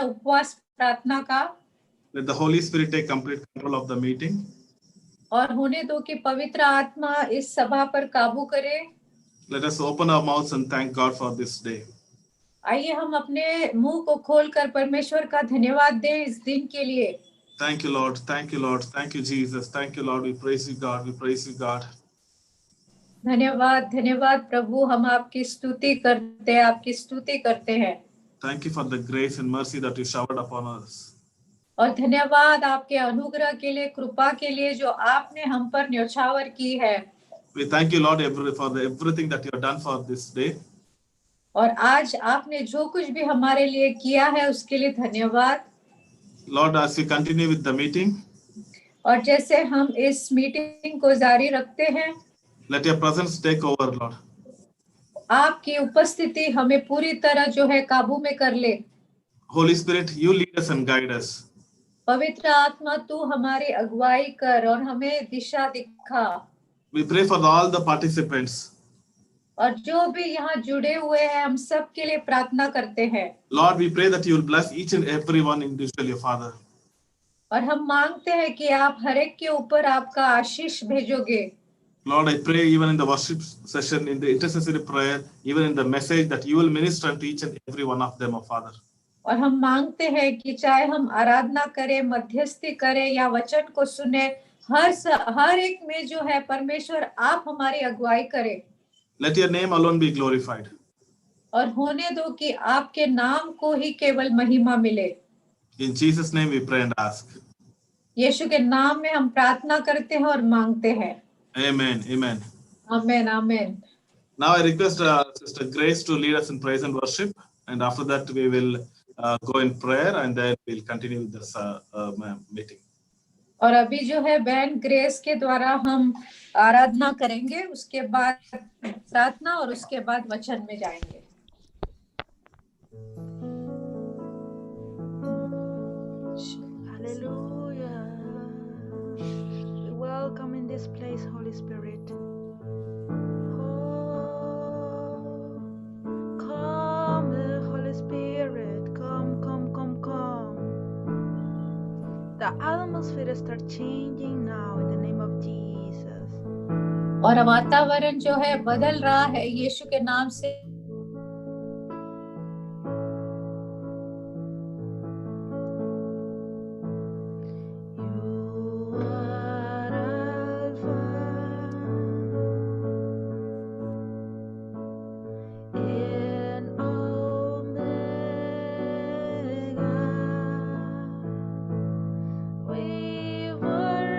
है उपवास प्रार्थना का, Let the Holy Spirit take complete control of the meeting. और होने दो कि पवित्र आत्मा इस सभा पर काबू करे। Let us open our mouths and thank God for this day. आइए हम अपने मुंह को खोलकर परमेश्वर का धन्यवाद दें इस दिन के लिए। Thank you, Lord. Thank you, Lord. Thank you, Jesus. Thank you, Lord. We praise you, God. We praise you, God. धन्यवाद धन्यवाद प्रभु, हम आपकी स्तुति करते हैं, आपकी स्तुति करते हैं। Thank you for the grace and mercy that you showered upon us. और धन्यवाद आपके अनुग्रह के लिए, कृपा के लिए जो आपने हम पर न्यौछावर की है। We thank you, Lord, for everything that you have done for this day. और आज आपने जो कुछ भी हमारे लिए किया है उसके लिए धन्यवाद। Lord, as we continue with the meeting, और जैसे हम इस मीटिंग को जारी रखते हैं, let your presence take over, Lord. आपकी उपस्थिति हमें पूरी तरह जो है काबू में कर ले। Holy Spirit, you lead us and guide us. पवित्र आत्मा तू हमारी अगुवाई कर और हमें दिशा दिखा। We pray for all the participants. और जो भी यहाँ जुड़े हुए हैं हम सब के लिए प्रार्थना करते हैं। Lord, we pray that you will bless each and everyone individually, Father. और हम मांगते हैं कि आप हर एक के ऊपर आपका आशीष भेजोगे। Lord, I pray even in the worship session, in the intercessory prayer, even in the message, that you will minister to each and every one of them, oh Father. और हम मांगते हैं कि चाहे हम आराधना करें, मध्यस्थी करें या वचन को सुने, हर एक में जो है परमेश्वर आप हमारी अगुवाई करें। Let your name alone be glorified. और होने दो कि आपके नाम को ही केवल महिमा मिले। In Jesus' name we pray and ask. यीशु के नाम में हम प्रार्थना करते हैं और मांगते हैं। Amen. Amen. Amen amen. Now I request Sister Grace to lead us in praise and worship, and after that we will go in prayer, and then we'll continue with this meeting. और अभी जो है बहन grace के द्वारा हम आराधना करेंगे, उसके बाद प्रार्थना और उसके बाद वचन में जाएंगे। Hallelujah. We welcome in this place, Holy Spirit. Come, Holy Spirit. Come. The atmosphere start changing now in the name of Jesus. और वातावरण जो है बदल रहा है यीशु के नाम से। You are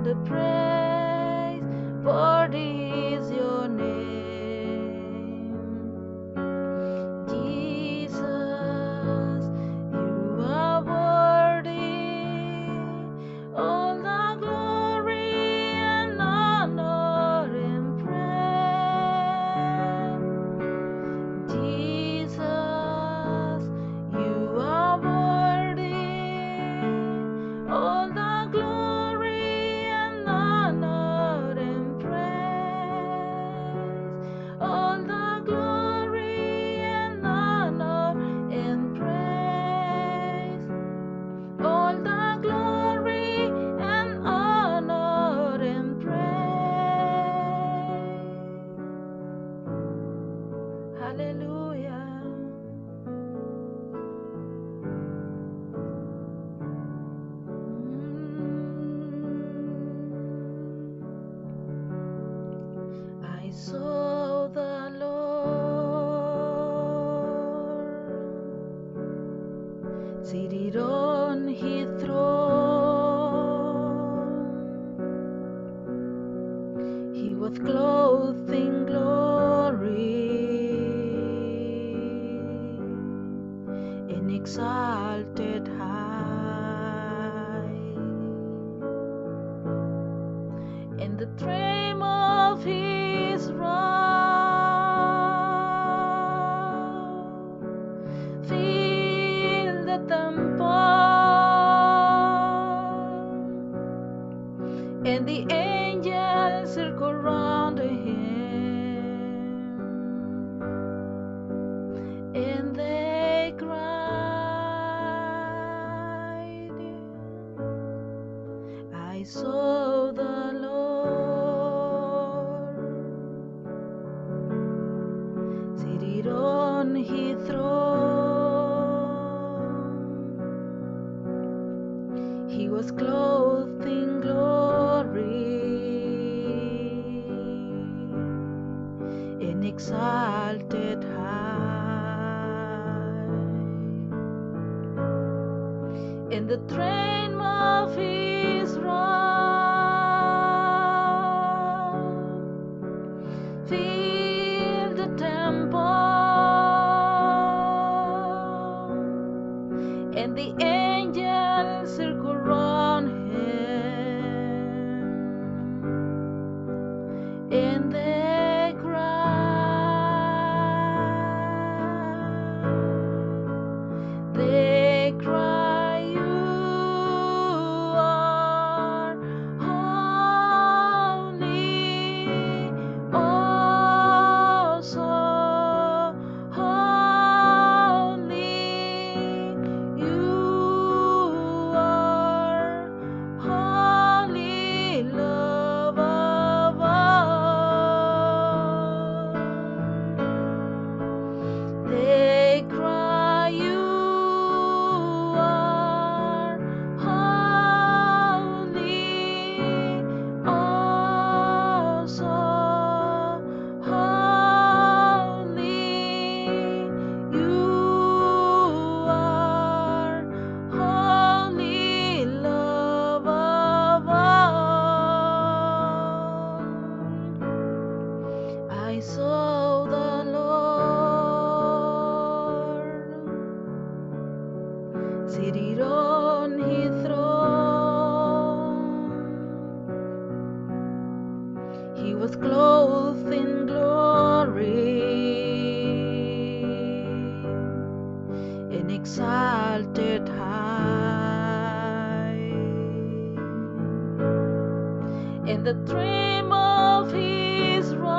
the praise, for is your name. Jesus, you are worthy, all the glory and honor and praise. Jesus, you are worthy, all the glory and honor and praise. All the glory and honor and praise. All the glory and honor and praise. Hallelujah. I saw the Lord seated on his throne. He was clothed in glory and exalted high, and the train of his robe filled the temple, and the angels circled round him, and they cried, I saw the Lord seated on his throne. He was clothed in glory and exalted high, and the train of his robe filled the temple, and the angels circled round him, and they cry, you are holy, oh so holy. You are holy, love of all. They cry, you are holy, oh so holy. You are holy, love of all. I saw the Lord seated on his throne. He was clothed in glory and exalted high, and the trim of his robe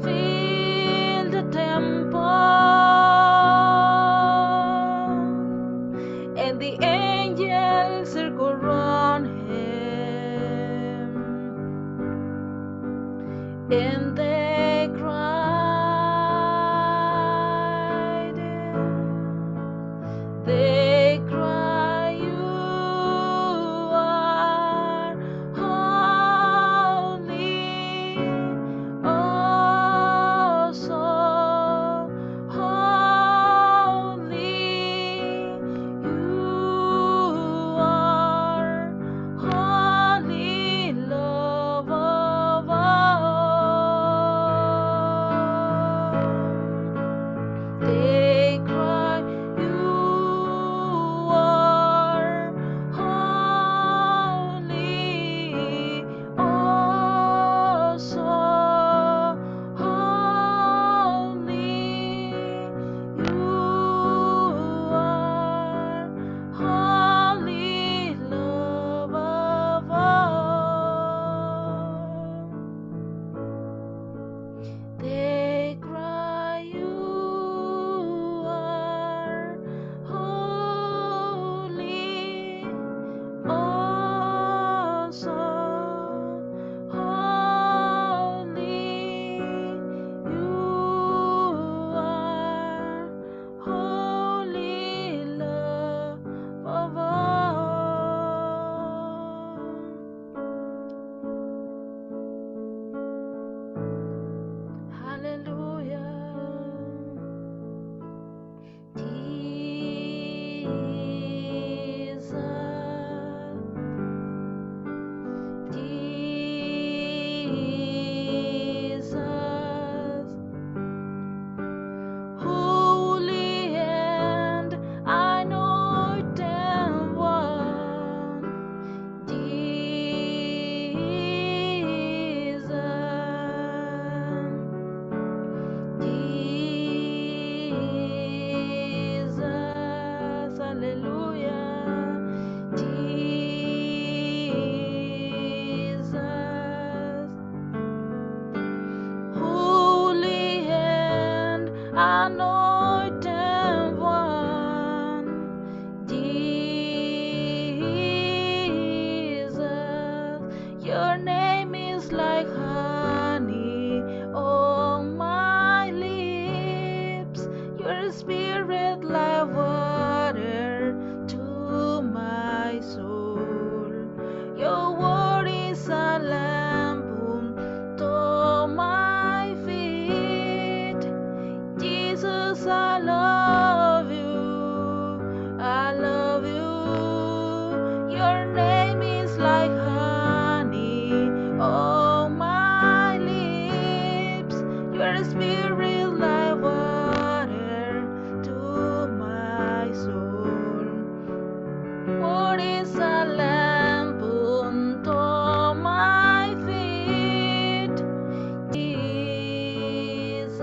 filled the temple, and the angels circled round him, and they cried, they cry, you are holy, oh so holy. You my soul. Your word is a lamp unto my feet. Jesus, I love you. I love you. Your name is like honey on my lips. Your spirit like water to my soul. What is a lamp unto my feet? Jesus.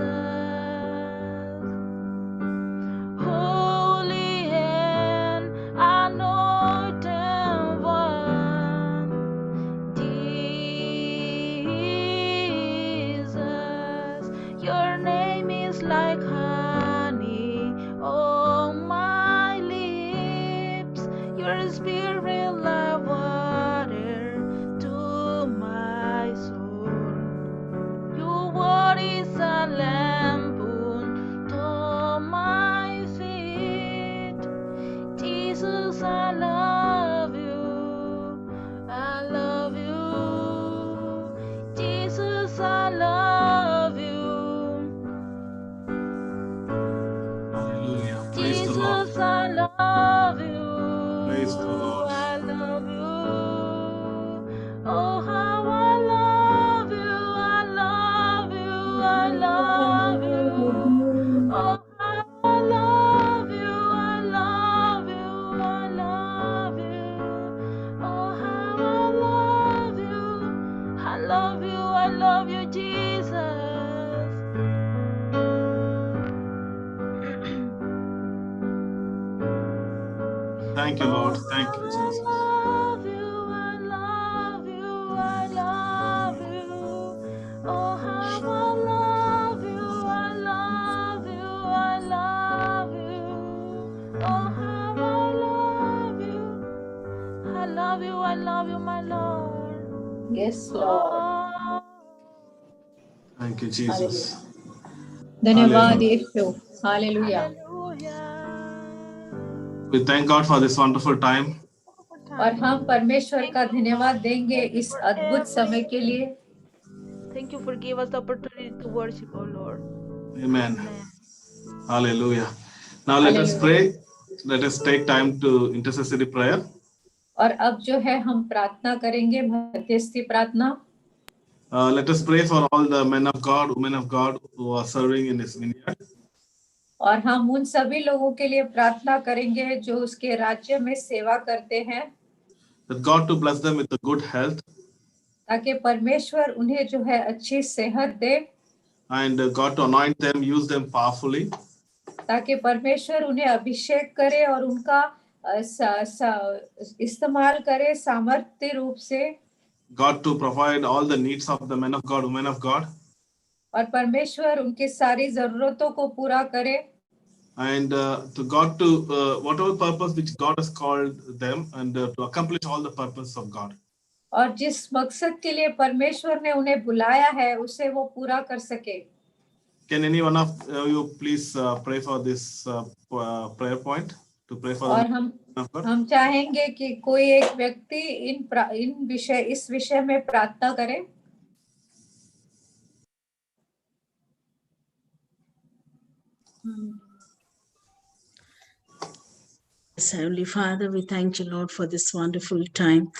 Holy and anointed one, Jesus, your name is like honey on my lips, your spirit like water to my soul. Your word is a lamp unto my feet. Jesus, I love you. I love you. Jesus, I love you. Hallelujah. Praise the Lord. Jesus, I love you. Praise the Lord. I love you. Oh, how I love you. I love you. I love you. Oh, how I love you. I love you. I love you. Oh, how I love you. I love you. I love you, Jesus. Thank you, Lord. Thank you, Jesus. I love you, I love you, I love you. Oh, how I love you, I love you, I love you. Oh, how I love you. I love you, I love you, my Lord. Yes, Lord. Oh, Thank you, Jesus. धन्यवाद Hallelujah. Yeshu. Hallelujah. hallelujah. We thank God for this wonderful time. और हम परमेश्वर का धन्यवाद देंगे इस अद्भुत समय के लिए. Thank you for giving us the opportunity to worship, oh Lord. Amen. Amen. Hallelujah. Now let us Hallelujah. pray. Let us take time to intercessory prayer. और अब जो है हम प्रार्थना करेंगे, मध्यस्थी प्रार्थना. Let us pray for all the men of God, women of God who are serving in this vineyard. और हम उन सभी लोगों के लिए प्रार्थना करेंगे जो उसके राज्य में सेवा करते हैं, That God to bless them with a good health ताकि परमेश्वर उन्हें जो है अच्छी सेहत दे, and God to anoint them, use them powerfully. ताकि परमेश्वर उन्हें अभिषेक करे और उनका इस्तेमाल करे सामर्थ्य रूप से. God to provide all the needs of the men of God, women of God. और परमेश्वर उनकी सारी जरूरतों को पूरा करे. And to God to whatever purpose which God has called them and to accomplish all the purpose of God. और जिस मकसद के लिए परमेश्वर ने उन्हें बुलाया है उसे वो पूरा कर सके. Can any one of you please pray for this prayer point? To pray for और the men of God? हम चाहेंगे कि कोई एक व्यक्ति इस विषय में प्रार्थना करे. Yes, Heavenly Father, we thank you, Lord, for this wonderful time.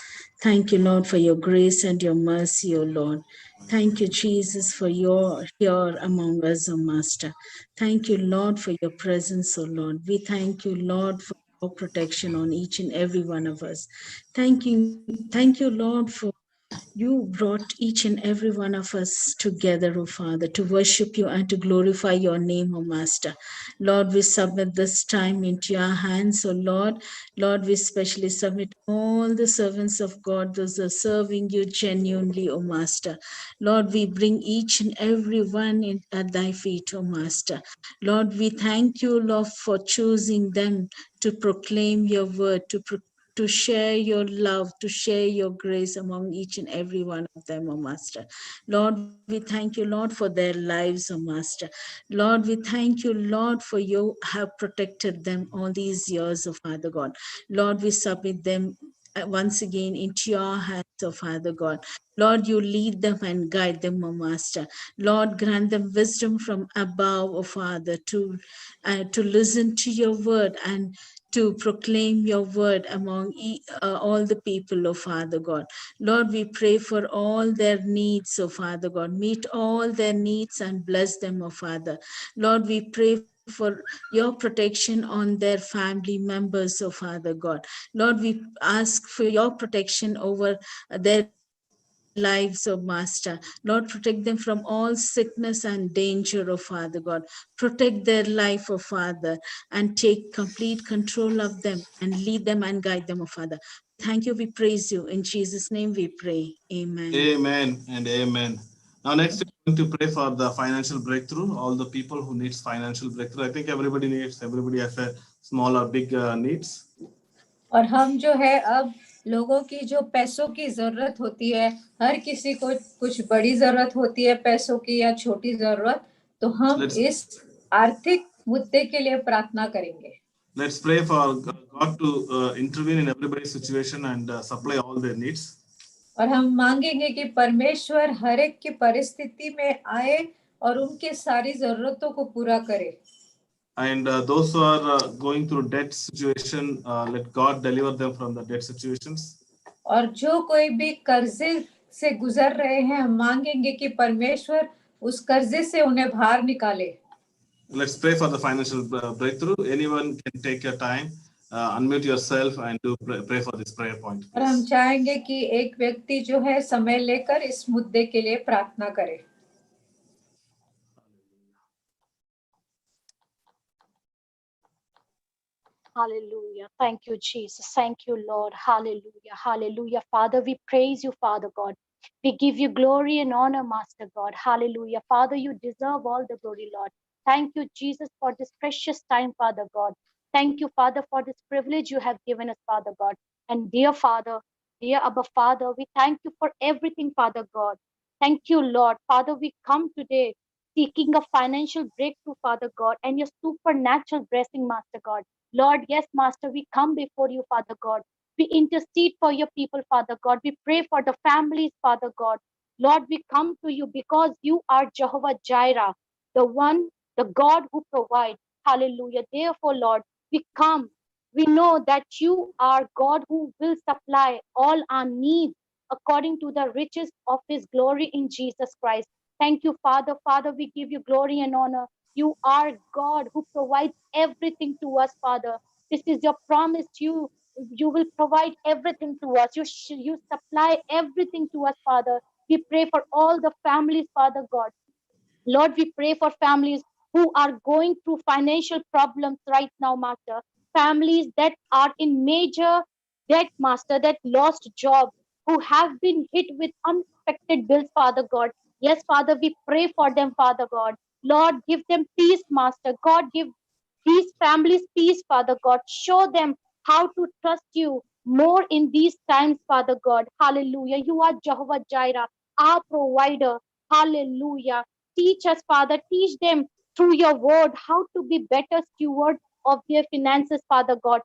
Thank you, Lord, for your grace and your mercy, O Lord. Thank you, Jesus, for your here among us, O Master. Thank you, Lord, for your presence, O Lord. We thank you, Lord, for your protection on each and every one of us. Thank you, Lord, for you brought each and every one of us together, O Father, to worship you and to glorify your name, O Master. Lord, we submit this time into your hands, O Lord. Lord, we especially submit all the servants of God, those who are serving you genuinely, O Master. Lord, we bring each and every one at thy feet, O Master. Lord, we thank you, Lord, for choosing them to proclaim your word, to to share your love, to share your grace among each and every one of them, oh Master. Lord, we thank you, Lord, for their lives, oh Master. Lord, we thank you, Lord, for you have protected them all these years, oh Father God. Lord, we submit them once again into your hands, oh Father God. Lord, you lead them and guide them, oh Master. Lord, grant them wisdom from above, oh Father, to listen to your word and to proclaim your word among all the people, oh Father God. Lord, we pray for all their needs, oh Father God. Meet all their needs and bless them, oh Father. Lord, we pray for your protection on their family members, oh Father God. Lord, we ask for your protection over their lives, oh Master. Lord, protect them from all sickness and danger, oh Father God. Protect their life, oh Father, and take complete control of them and lead them and guide them, oh Father. Thank you, we praise you. In Jesus' name we pray. Amen. Amen and amen. Now next we're going to pray for the financial breakthrough. All the people who needs financial breakthrough. I think everybody has a small or big needs. और हम जो है अब लोगों की जो पैसों की जरूरत होती है, हर किसी को कुछ बड़ी जरूरत होती है पैसों की या छोटी जरूरत, तो हम इस आर्थिक मुद्दे के लिए प्रार्थना करेंगे. Let's pray for God to intervene in everybody's situation and supply all their needs. और हम मांगेंगे कि परमेश्वर हर एक की परिस्थिति में आए और उनके सारी जरूरतों को पूरा करे. And those who are going through debt situation, let God deliver them from the debt situations. और जो कोई भी कर्जे से गुजर रहे हैं, हम मांगेंगे कि परमेश्वर उस कर्जे से उन्हें बाहर निकाले. Let's pray for the financial breakthrough. Anyone can take your time, unmute yourself and pray for this prayer point. और हम चाहेंगे कि एक व्यक्ति जो है समय लेकर इस मुद्दे के लिए प्रार्थना करे. Hallelujah. Thank you, Jesus. Thank you, Lord. Hallelujah. Hallelujah. Father, we praise you, Father God. We give you glory and honor, Master God. Hallelujah. Father, you deserve all the glory, Lord. Thank you, Jesus, for this precious time, Father God. Thank you, Father, for this privilege you have given us, Father God. And dear Father, dear Abba Father, we thank you for everything, Father God. Thank you, Lord. Father, we come today seeking a financial breakthrough, Father God, and your supernatural blessing, Master God. Lord, yes, Master, we come before you, Father God. We intercede for your people, Father God. We pray for the families, Father God. Lord, we come to you because you are Jehovah Jireh, the one, the God who provides. Hallelujah. Therefore, Lord, we come. We know that you are God who will supply all our needs according to the riches of his glory in Jesus Christ. Thank you, Father. Father, we give you glory and honor. You are God who provides everything to us, Father. This is your promise. You will provide everything to us. You supply everything to us, Father. We pray for all the families, Father God. Lord, we pray for families who are going through financial problems right now, Master. Families that are in major debt, Master, that lost jobs, who have been hit with unexpected bills, Father God. Yes, Father, we pray for them, Father God. Lord, give them peace, Master. God, give these families peace, Father God. Show them how to trust you more in these times, Father God. Hallelujah. You are Jehovah Jireh, our provider. Hallelujah. Teach us, Father. Teach them through your word how to be better stewards of their finances, Father God.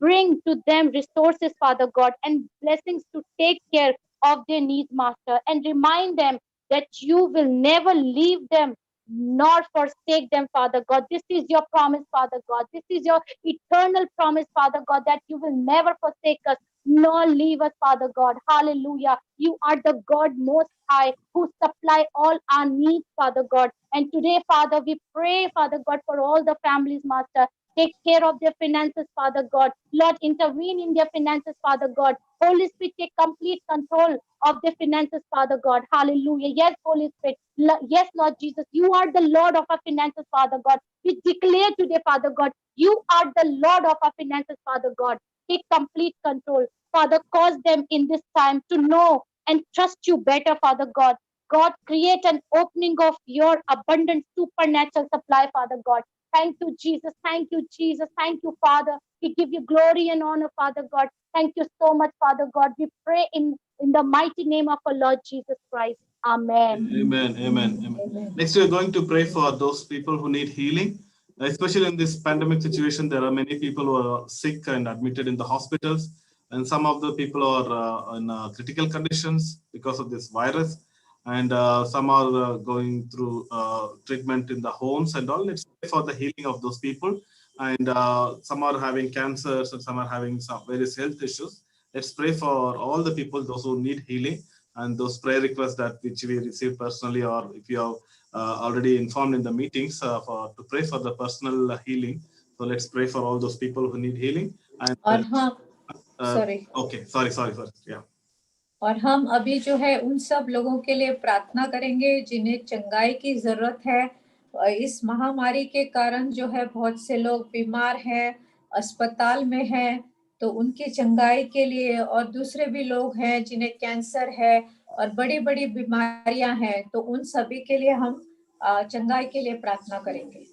Bring to them resources, Father God, and blessings to take care of their needs, Master. And remind them that you will never leave them nor forsake them, Father God. This is your promise, Father God. This is your eternal promise, Father God, that you will never forsake us nor leave us, Father God. Hallelujah. You are the God most high who supply all our needs, Father God. And today, Father, we pray, Father God, for all the families, Master. Take care of their finances, Father God. Lord, intervene in their finances, Father God. Holy Spirit, take complete control of their finances, Father God. Hallelujah. Yes, Holy Spirit. Yes, Lord Jesus. You are the Lord of our finances, Father God. We declare today, Father God, you are the Lord of our finances, Father God. Take complete control. Father, cause them in this time to know and trust you better, Father God. God, create an opening of your abundant supernatural supply, Father God. Thank you, Jesus. Thank you, Jesus. Thank you, Father. We give you glory and honor, Father God. Thank you so much, Father God. We pray in the mighty name of our Lord Jesus Christ. Amen. Amen. Amen. Amen. Next, we are going to pray for those people who need healing. Especially in this pandemic situation, there are many people who are sick and admitted in the hospitals, and some of the people are in critical conditions because of this virus, and some are going through treatment in the homes and all. Let's pray for the healing of those people. And some are having cancers and some are having some various health issues. Let's pray for all the people, those who need healing, and those prayer requests that which we received personally, or if you have already informed in the meetings to pray for the personal healing. So let's pray for all those people who need healing. And और हम sorry. Okay, sorry. Yeah. और हम अभी जो है उन सब लोगों के लिए प्रार्थना करेंगे जिन्हें चंगाई की जरूरत है। इस महामारी के कारण जो है बहुत से लोग बीमार हैं, अस्पताल में हैं, तो उनकी चंगाई के लिए, और दूसरे भी लोग हैं जिन्हें कैंसर है और बड़ी-बड़ी बीमारियां हैं, तो उन सभी के लिए हम चंगाई के लिए प्रार्थना करेंगे।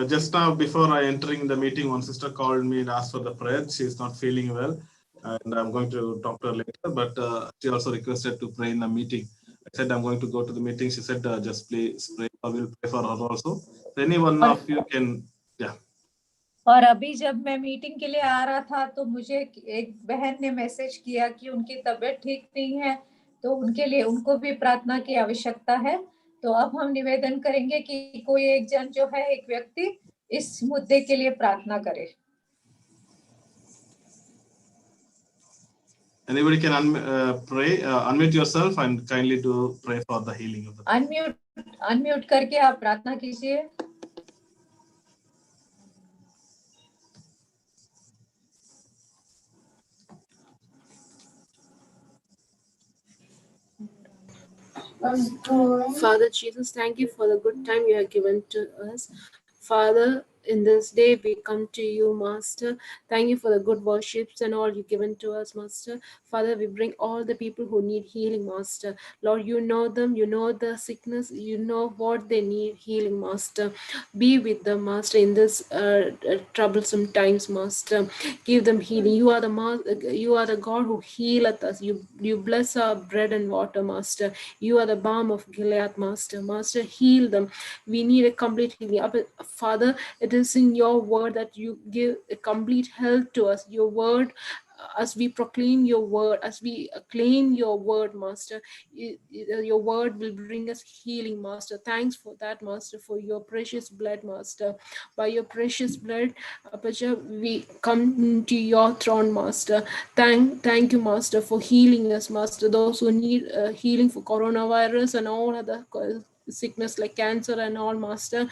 Just now, before I entering the meeting, one sister called me and asked for the prayer. She is not feeling well, and I'm going to talk to her later. But she also requested to pray in the meeting. I said I'm going to go to the meeting. She said just please pray. I will pray for her also. So any one of you can, yeah. और अभी जब मैं meeting के लिए आ रहा था तो मुझे एक बहन ने मैसेज किया कि उनकी तबीयत ठीक नहीं है, तो उनके लिए उनको भी प्रार्थना की आवश्यकता है। तो अब हम निवेदन करेंगे कि कोई एक जन जो है, एक व्यक्ति इस मुद्दे के लिए प्रार्थना करे। Anybody can pray, unmute yourself and kindly do pray for the healing of the unmute करके आप प्रार्थना कीजिए। Father Jesus, thank you for the good time you have given to us. Father, in this day we come to you, Master. Thank you for the good worships and all you've given to us, Master. Father, we bring all the people who need healing, Master. Lord, you know them, you know the sickness, you know what they need healing, Master. Be with them, Master, in this troublesome times, Master. Give them healing. You are the God who healeth us. You bless our bread and water, Master. You are the balm of Gilead, Master. Master, heal them. We need a complete healing. Father, it is in your word that you give a complete health to us. Your word, as we proclaim your word, as we claim your word, Master, your word will bring us healing, Master. Thanks for that, Master, for your precious blood, Master. By your precious blood, we come to your throne, Master. Thank you, Master, for healing us, Master. Those who need healing for coronavirus and all other sickness like cancer and all, Master,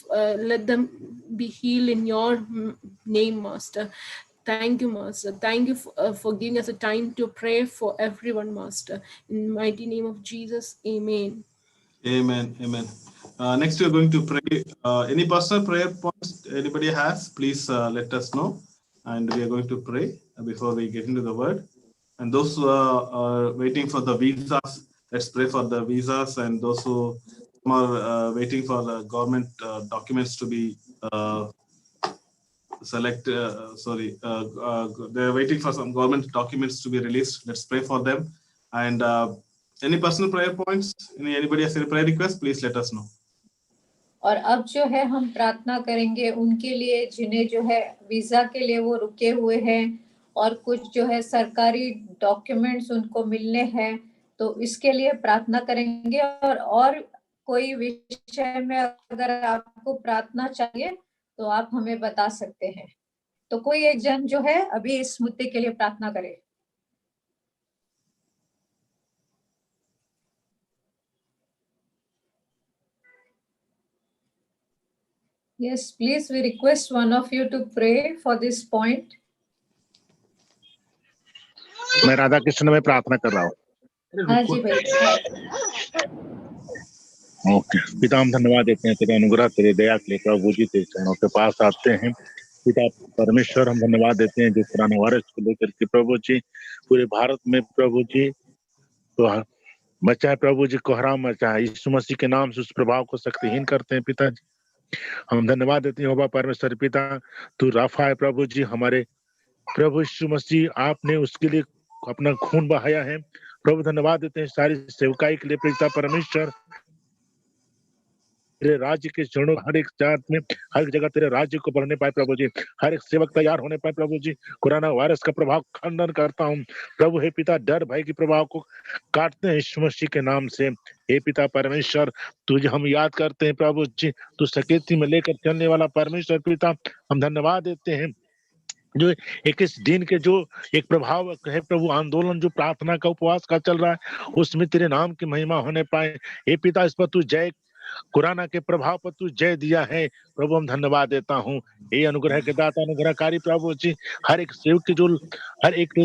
let them be healed in your name, Master. Thank you, Master. Thank you for giving us a time to pray for everyone, Master. In the mighty name of Jesus, amen. Amen. Amen. Next, we are going to pray. Any personal prayer points anybody has, please let us know. And we are going to pray before we get into the word. And those who are waiting for the visas, let's pray for the visas. And those who are waiting for the government documents to be they're waiting for some government documents to be released. Let's pray for them. And any personal prayer points? Anybody has any prayer request? Please let us know. और अब जो है हम प्रार्थना करेंगे उनके लिए जिन्हें जो है वीजा के लिए वो रुके हुए हैं और कुछ जो है सरकारी डॉक्यूमेंट्स उनको मिलने हैं, तो इसके लिए प्रार्थना करेंगे। और कोई विषय में अगर आपको प्रार्थना चाहिए तो आप हमें बता सकते हैं। तो कोई एक जन जो है अभी इस मुद्दे के लिए प्रार्थना करे। Yes, please, we request one of you to pray for this point. मैं राधा कृष्ण में प्रार्थना कर रहा हूँ। हाँ जी भाई। ओके, पिता हम धन्यवाद देते हैं तेरे अनुग्रह तेरे दया के लिए प्रभु जी, तेरे चरणों के पास आते हैं। पिता परमेश्वर हम धन्यवाद देते हैं जो कोरोना वायरस को लेकर के प्रभु जी पूरे भारत में प्रभु जी तो मचा है, प्रभु जी कोहराम मचा है। यीशु मसीह के नाम से उस प्रभाव को शक्तिहीन करते हैं। पिताजी हम धन्यवाद देते हैं परमेश्वर पिता, तू राफा है प्रभु जी, हमारे प्रभु यीशु मसीह आपने उसके लिए अपना खून बहाया है। प्रभु धन्यवाद देते हैं सारी सेवकाई के लिए। पिता परमेश्वर तेरे राज्य के चरणों हर एक जात में हर जगह तेरे राज्य को बढ़ने पाए प्रभु जी, हर एक सेवक तैयार होने पाए प्रभु जी। कोरोना वायरस का प्रभाव खंडन करता हूँ प्रभु। हे पिता डर भय के प्रभाव को काटते हैं यीशु मसीह के नाम से। हे पिता परमेश्वर तुझे हम याद करते हैं प्रभु जी, तू सकेती में लेकर चलने वाला परमेश्वर पिता, हम धन्यवाद देते हैं जो 21 दिन के जो एक प्रभाव है प्रभु, आंदोलन जो प्रार्थना का उपवास का चल रहा है उसमें तेरे नाम की महिमा होने पाए। हे पिता इस पर तू जय, कोरोना के प्रभाव पर तू जय दिया है प्रभु, हम धन्यवाद देता हूँ। ये अनुग्रह के दाता अनुग्रहकारी प्रभु जी, हर एक सेवक की जो हर एक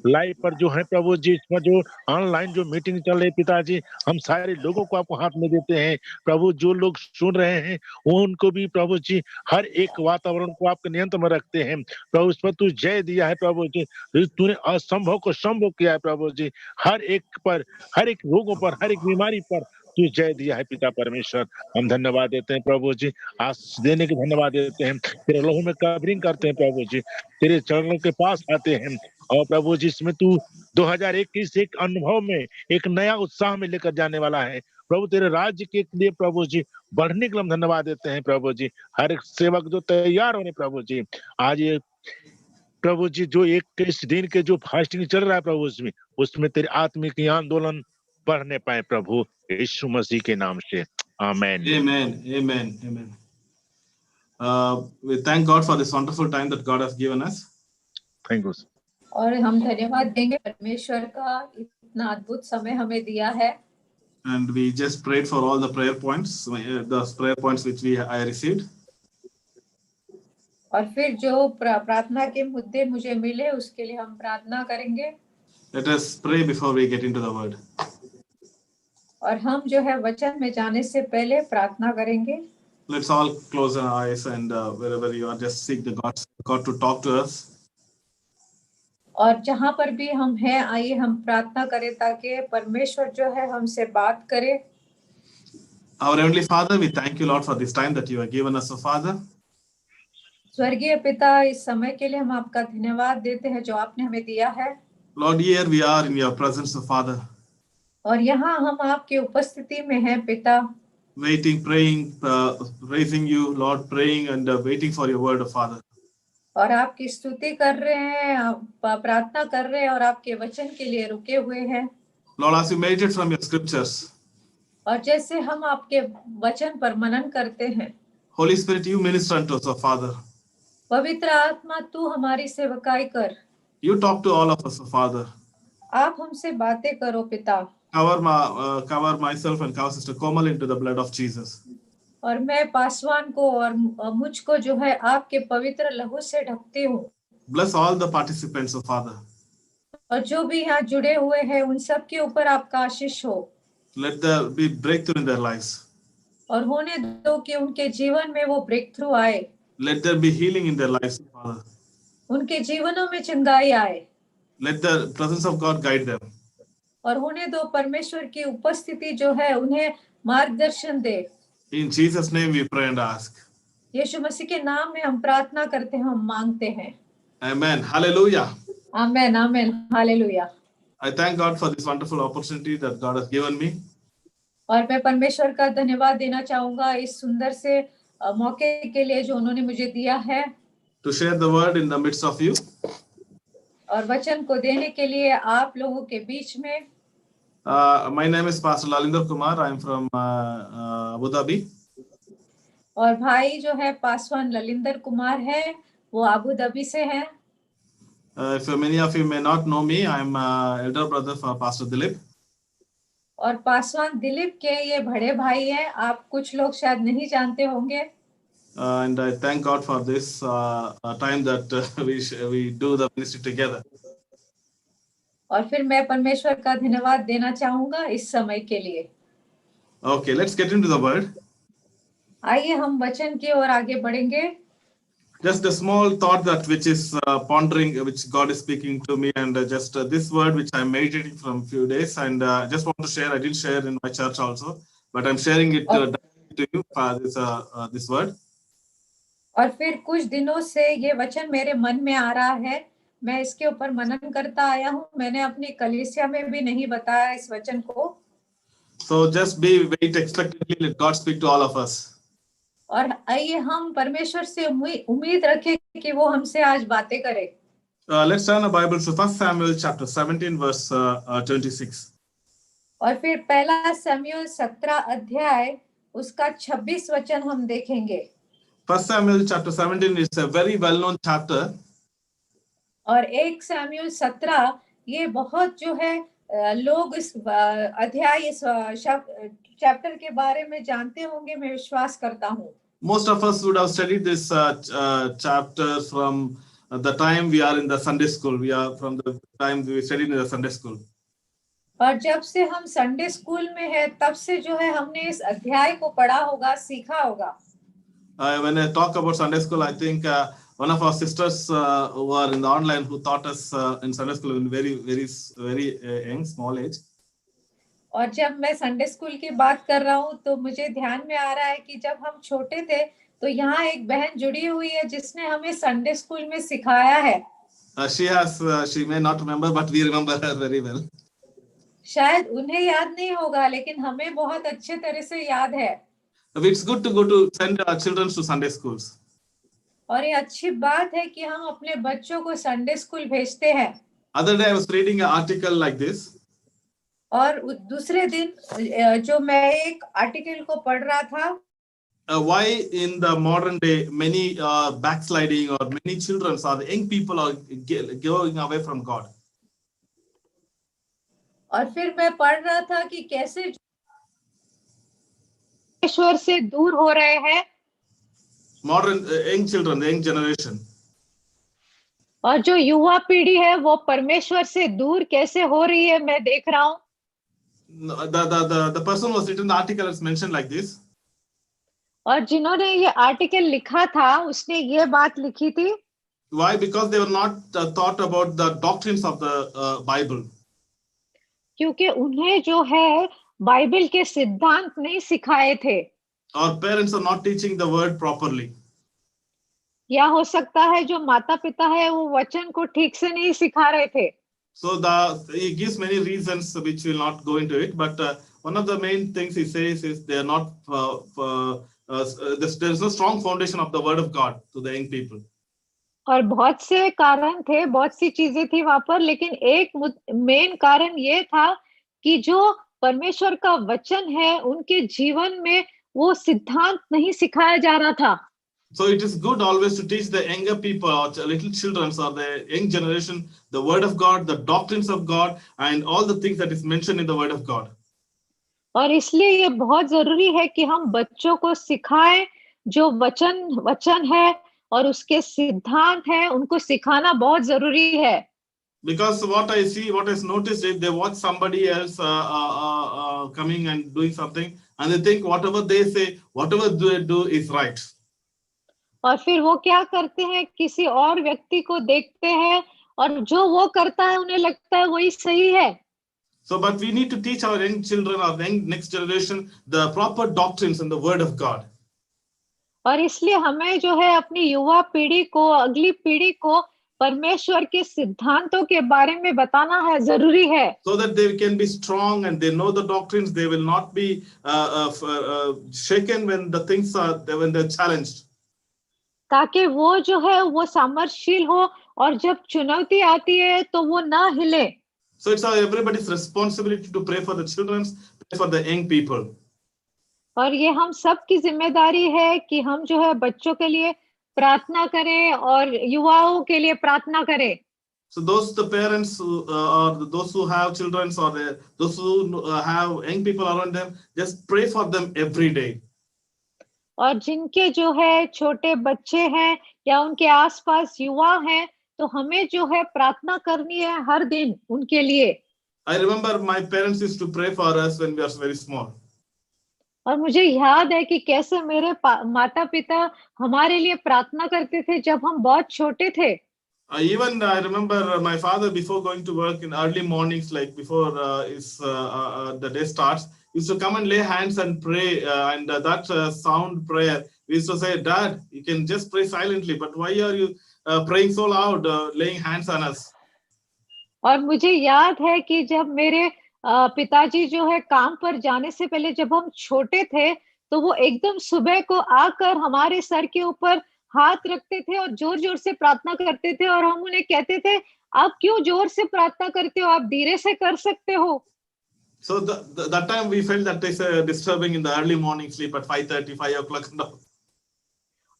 लाइव पर जो है प्रभु जी, इसमें जो ऑनलाइन जो मीटिंग चल रही पिताजी, हम सारे लोगों को आपको हाथ में देते हैं प्रभु। जो लोग सुन रहे हैं वो उनको भी प्रभु जी हर एक वातावरण को आपके नियंत्रण में रखते हैं प्रभु। इस पर तू जय दिया है प्रभु जी, तूने असंभव को संभव किया है प्रभु जी। हर एक पर, हर एक रोगों पर, हर एक बीमारी पर तू जय दिया है पिता परमेश्वर, हम धन्यवाद देते हैं प्रभु जी। आज देने के धन्यवाद देते हैं, तेरे लहू में कवरिंग करते हैं प्रभु जी, तेरे चरणों के पास आते हैं और प्रभु जी इसमें तू 2021 एक अनुभव में एक नया उत्साह में लेकर जाने वाला है प्रभु। तेरे राज्य के लिए प्रभु जी बढ़ने के लिए हम धन्यवाद देते हैं प्रभु जी। हर एक सेवक जो तैयार होने प्रभु जी, आज ये प्रभु जी जो 21 दिन के जो फास्टिंग चल रहा है प्रभु, उसमें तेरे आत्मिक आंदोलन बढ़ने पाए प्रभु यीशु मसीह के नाम से, आमेन। Amen. Amen. Amen. We thank God for this wonderful time that God has given us. Thank you. और हम धन्यवाद देंगे परमेश्वर का, इतना अद्भुत समय हमें दिया है। And we just prayed for all the prayer points, the prayer points which I received. और फिर जो प्रार्थना के मुद्दे मुझे मिले उसके लिए हम प्रार्थना करेंगे। Let us pray before we get into the word. और हम जो है वचन में जाने से पहले प्रार्थना करेंगे। Let's all close our eyes and wherever you are, just seek the God to talk to us. और जहाँ पर भी हम हैं, आइए हम प्रार्थना करें ताकि परमेश्वर जो है हमसे बात करे। Our Heavenly Father, we thank you, Lord, for this time that you have given us, O Father. स्वर्गीय पिता, इस समय के लिए हम आपका धन्यवाद देते हैं जो आपने हमें दिया है। Lord, here we are in your presence, O Father. और यहाँ हम आपकी उपस्थिति में हैं पिता। Waiting, praying, praising you, Lord, praying and waiting for your word, O Father. और आपकी स्तुति कर रहे हैं, प्रार्थना कर रहे हैं और आपके वचन के लिए रुके हुए हैं। Lord, as we meditate from your scriptures, और जैसे हम आपके वचन पर मनन करते हैं, Holy Spirit, you minister unto us, O Father. पवित्र आत्मा तू हमारी सेवकाई कर। You talk to all of us, O Father. आप हमसे बातें करो पिता। Cover myself and cover Sister Komal into the blood of Jesus. और मैं पासवान को और मुझको जो है आपके पवित्र लहू से ढकती हूँ। Bless all the participants, O Father. और जो भी यहाँ जुड़े हुए हैं उन सब के ऊपर आपका आशीष हो। Let there be breakthrough in their lives. और होने दो कि उनके जीवन में वो ब्रेक थ्रू आए। Let there be healing in their lives, Father. उनके जीवनों में चंगाई आए। Let the presence of God guide them. और होने दो परमेश्वर की उपस्थिति जो है उन्हें मार्गदर्शन दे। In Jesus' name we pray and ask. यीशु मसीह के नाम में हम प्रार्थना करते हैं, हम मांगते हैं। Amen. Hallelujah. Amen, amen, hallelujah. I thank God for this wonderful opportunity that God has given me. और मैं परमेश्वर का धन्यवाद देना चाहूंगा इस सुंदर से मौके के लिए जो उन्होंने मुझे दिया है। To share the word in the midst of you. और वचन को देने के लिए आप लोगों के बीच में। My name is Pastor Lalinder Kumar. I am from Abu Dhabi. और भाई जो है पासवान ललिंदर कुमार है, वो अबू धाबी से है। If many of you may not know me, I am elder brother for Pastor Dilip. और पासवान दिलीप के ये बड़े भाई हैं, आप कुछ लोग शायद नहीं जानते होंगे। And I thank God for this time that we do the ministry together. और फिर मैं परमेश्वर का धन्यवाद देना चाहूंगा इस समय के लिए। Okay, let's get into the word. आइए हम वचन की ओर आगे बढ़ेंगे। Just a small thought that which is pondering, which God is speaking to me, and just this word which I'm meditating from few days, and just want to share. I didn't share in my church also, but I'm sharing it to you. This word. और फिर कुछ दिनों से ये वचन मेरे मन में आ रहा है, मैं इसके ऊपर मनन करता आया हूँ, मैंने अपनी कलीसिया में भी नहीं बताया इस वचन को। So just wait expectantly, let God speak to all of us. और आइए हम परमेश्वर से उम्मीद रखें कि वो हमसे आज बातें करे। Let's turn our Bible to 1 Samuel chapter 17 verse 26. और फिर पहला शमूएल 17 अध्याय उसका 26 वचन हम देखेंगे। 1 Samuel chapter 17 is a very well-known chapter. और 1 शमूएल 17 ये बहुत जो है लोग इस अध्याय इस चैप्टर के बारे में जानते होंगे, मैं विश्वास करता हूँ। Most of us would have studied this chapter from the time we are in the Sunday school. We are from the time we studied in the Sunday school. और जब से हम संडे स्कूल में है तब से जो है हमने इस अध्याय को पढ़ा होगा, सीखा होगा। When I talk about Sunday school, I think one of our sisters who are in the online who taught us in Sunday school in very young, small age. और जब मैं संडे स्कूल की बात कर रहा हूँ तो मुझे ध्यान में आ रहा है कि जब हम छोटे थे तो यहाँ एक बहन जुड़ी हुई है जिसने हमें संडे स्कूल में सिखाया है। She may not remember, but we remember her very well. शायद उन्हें याद नहीं होगा लेकिन हमें बहुत अच्छे तरह से याद है। It's good to go to send our children to Sunday schools. और ये अच्छी बात है कि हम अपने बच्चों को संडे स्कूल भेजते हैं। Other day I was reading an article like this. और दूसरे दिन जो मैं एक आर्टिकल को पढ़ रहा था, why in the modern day many backsliding or many children or the young people are going away from God. और फिर मैं पढ़ रहा था कि कैसे ईश्वर से दूर हो रहे हैं Modern young children, the young generation. और जो युवा पीढ़ी है वो परमेश्वर से दूर कैसे हो रही है, मैं देख रहा हूँ। The person who was written the article is mentioned like this. और जिन्होंने ये आर्टिकल लिखा था उसने ये बात लिखी थी। Why? Because they were not taught about the doctrines of the Bible. क्योंकि उन्हें जो है बाइबल के सिद्धांत नहीं सिखाए थे। Our parents are not teaching the word properly. या हो सकता है जो माता पिता है वो वचन को ठीक से नहीं सिखा रहे थे। So he gives many reasons which will not go into it, but one of the main things he says is they are not there is no strong foundation of the word of God to the young people. और बहुत से कारण थे, बहुत सी चीजें थी वहां पर, लेकिन एक मेन कारण ये था कि जो परमेश्वर का वचन है उनके जीवन में वो सिद्धांत नहीं सिखाया जा रहा था। So it is good always to teach the younger people or little children or the young generation the word of God, the doctrines of God, and all the things that is mentioned in the word of God. और इसलिए ये बहुत जरूरी है कि हम बच्चों को सिखाएं जो वचन है और उसके सिद्धांत है, उनको सिखाना बहुत जरूरी है। Because what I see, what is noticed is they watch somebody else coming and doing something, and they think whatever they say, whatever they do is right. और फिर वो क्या करते हैं, किसी और व्यक्ति को देखते हैं और जो वो करता है उन्हें लगता है वही सही है। So, but we need to teach our young children, our young next generation, the proper doctrines and the word of God. और इसलिए हमें जो है अपनी युवा पीढ़ी को, अगली पीढ़ी को परमेश्वर के सिद्धांतों के बारे में बताना है, जरूरी है। So that they can be strong and they know the doctrines, they will not be shaken when the things are when they're challenged. ताकि वो जो है वो सामर्थ्यशील हो और जब चुनौती आती है तो वो ना हिले। So it's everybody's responsibility to pray for the children, pray for the young people. और ये हम सब की जिम्मेदारी है कि हम जो है बच्चों के लिए प्रार्थना करें और युवाओं के लिए प्रार्थना करें। So those the parents who, or those who have children or those who have young people around them, just pray for them every day. और जिनके जो है छोटे बच्चे हैं या उनके आसपास युवा हैं तो हमें जो है प्रार्थना करनी है हर दिन उनके लिए। I remember my parents used to pray for us when we were very small. और मुझे याद है कि कैसे मेरे माता पिता हमारे लिए प्रार्थना करते थे जब हम बहुत छोटे थे। Even I remember my father before going to work in early mornings, like before the day starts, used to come and lay hands and pray, and that sound prayer, we used to say, Dad, you can just pray silently, but why are you praying so loud, laying hands on us? और मुझे याद है कि जब मेरे पिताजी जो है काम पर जाने से पहले जब हम छोटे थे, तो वो एकदम सुबह को आकर हमारे सर के ऊपर हाथ रखते थे और जोर-जोर से प्रार्थना करते थे और हम उन्हें कहते थे, आप क्यों जोर से प्रार्थना करते हो? आप धीरे से कर सकते हो। So that time we felt that is disturbing in the early morning sleep at 5:30, 5 o'clock.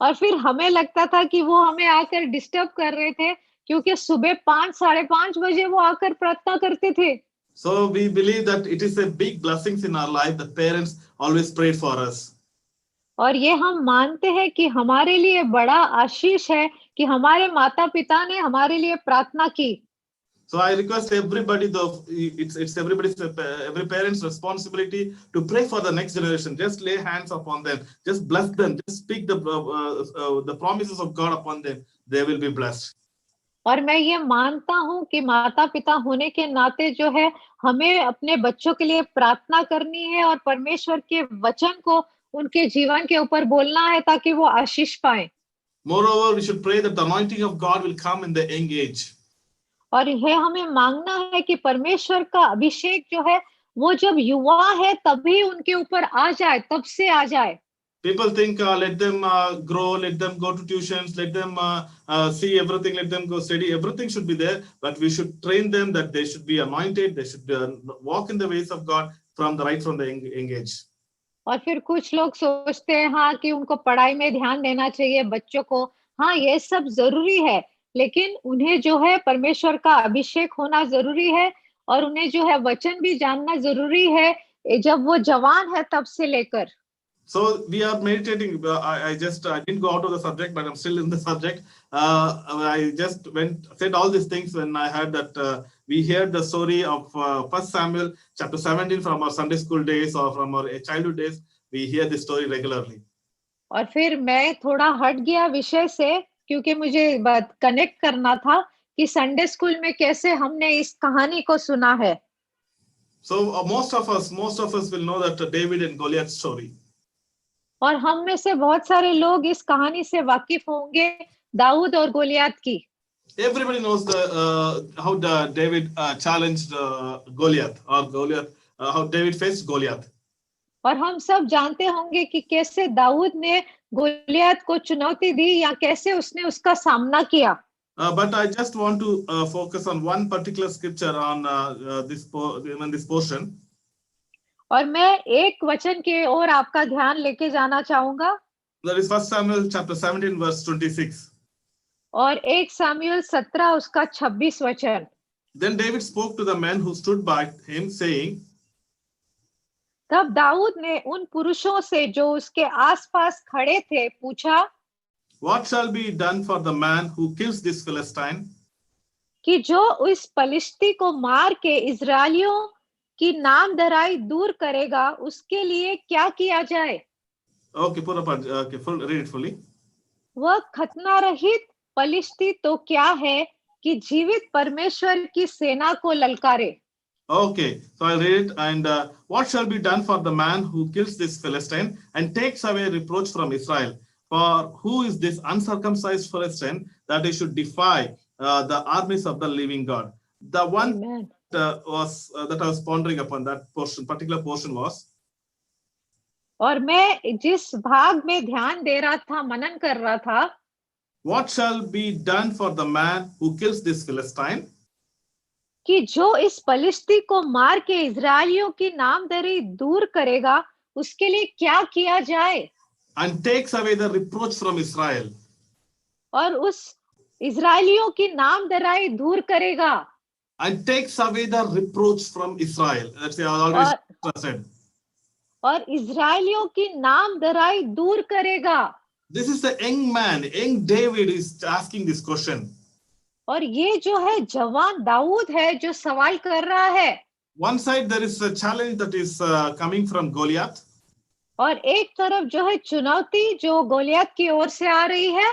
और फिर हमें लगता था कि वो हमें आकर डिस्टर्ब कर रहे थे, क्योंकि सुबह 5, 5:30 बजे वो आकर प्रार्थना करते थे। So we believe that it is a big blessings in our life that parents always prayed for us. और ये हम मानते हैं कि हमारे लिए बड़ा आशीष है कि हमारे माता-पिता ने हमारे लिए प्रार्थना की। So I request everybody, though it's every parent's responsibility to pray for the next generation. Just lay hands upon them, just bless them, just speak the promises of God upon them. They will be blessed. और मैं ये मानता हूँ कि माता-पिता होने के नाते जो है हमें अपने बच्चों के लिए प्रार्थना करनी है और परमेश्वर के वचन को उनके जीवन के ऊपर बोलना है ताकि वो आशीष पाएं। Moreover, we should pray that the anointing of God will come in the young age. और यह हमें मांगना है कि परमेश्वर का अभिषेक जो है वो जब युवा है तभी उनके ऊपर आ जाए, तब से आ जाए। People think let them grow, let them go to tuitions, let them see everything, let them go study. Everything should be there, but we should train them that they should be anointed, they should walk in the ways of God from the young age. और फिर कुछ लोग सोचते हैं हाँ कि उनको पढ़ाई में ध्यान देना चाहिए बच्चों को, हाँ ये सब जरूरी है, लेकिन उन्हें जो है परमेश्वर का अभिषेक होना जरूरी है और उन्हें जो है वचन भी जानना जरूरी है जब वो जवान है तब से लेकर। So we are meditating. I didn't go out of the subject, but I'm still in the subject. I just said all these things when I heard that we heard the story of 1 Samuel chapter 17 from our Sunday school days or from our childhood days. We hear this story regularly. और फिर मैं थोड़ा हट गया विषय से क्योंकि मुझे बात कनेक्ट करना था कि संडे स्कूल में कैसे हमने इस कहानी को सुना है। So most of us will know that David and Goliath story. और हम में से बहुत सारे लोग इस कहानी से वाकिफ होंगे दाऊद और गोलियत की। Everybody knows how David challenged Goliath, or Goliath how David faced Goliath. और हम सब जानते होंगे कि कैसे दाऊद ने गोलियत को चुनौती दी या कैसे उसने उसका सामना किया। But I just want to focus on one particular scripture on this portion. और मैं एक वचन के ओर आपका ध्यान लेके जाना चाहूंगा। That is 1 Samuel chapter 17 verse 26. और 1 सामुएल 17 उसका 26 वचन। Then David spoke to the men who stood by him, saying, तब दाऊद ने उन पुरुषों से जो उसके आसपास खड़े थे पूछा, What shall be done for the man who kills this Philistine? कि जो उस पलिश्ती को मार के इजरायलियों की नामधराई दूर करेगा उसके लिए क्या किया जाए? Okay, read it fully. वह खतना रहित पलिश्ती तो क्या है कि जीवित परमेश्वर की सेना को ललकारे। Okay, so I'll read it. And what shall be done for the man who kills this Philistine and takes away reproach from Israel? For who is this uncircumcised Philistine that he should defy the armies of the living God? The one that I was pondering upon, that particular portion was. और मैं जिस भाग में ध्यान दे रहा था, मनन कर रहा था, What shall be done for the man who kills this Philistine? कि जो इस पलिश्ती को मार के इजरायलियों की नामधरी दूर करेगा उसके लिए क्या किया जाए? And takes away the reproach from Israel. और उस इजरायलियों की नामधराई दूर करेगा। And takes away the reproach from Israel. That's I already said. और इजरायलियों की नामधराई दूर करेगा। This is the young man, young David is asking this question. और ये जो है जवान दाऊद है जो सवाल कर रहा है। One side there is a challenge that is coming from Goliath. और एक तरफ जो है चुनौती जो गोलियत की ओर से आ रही है।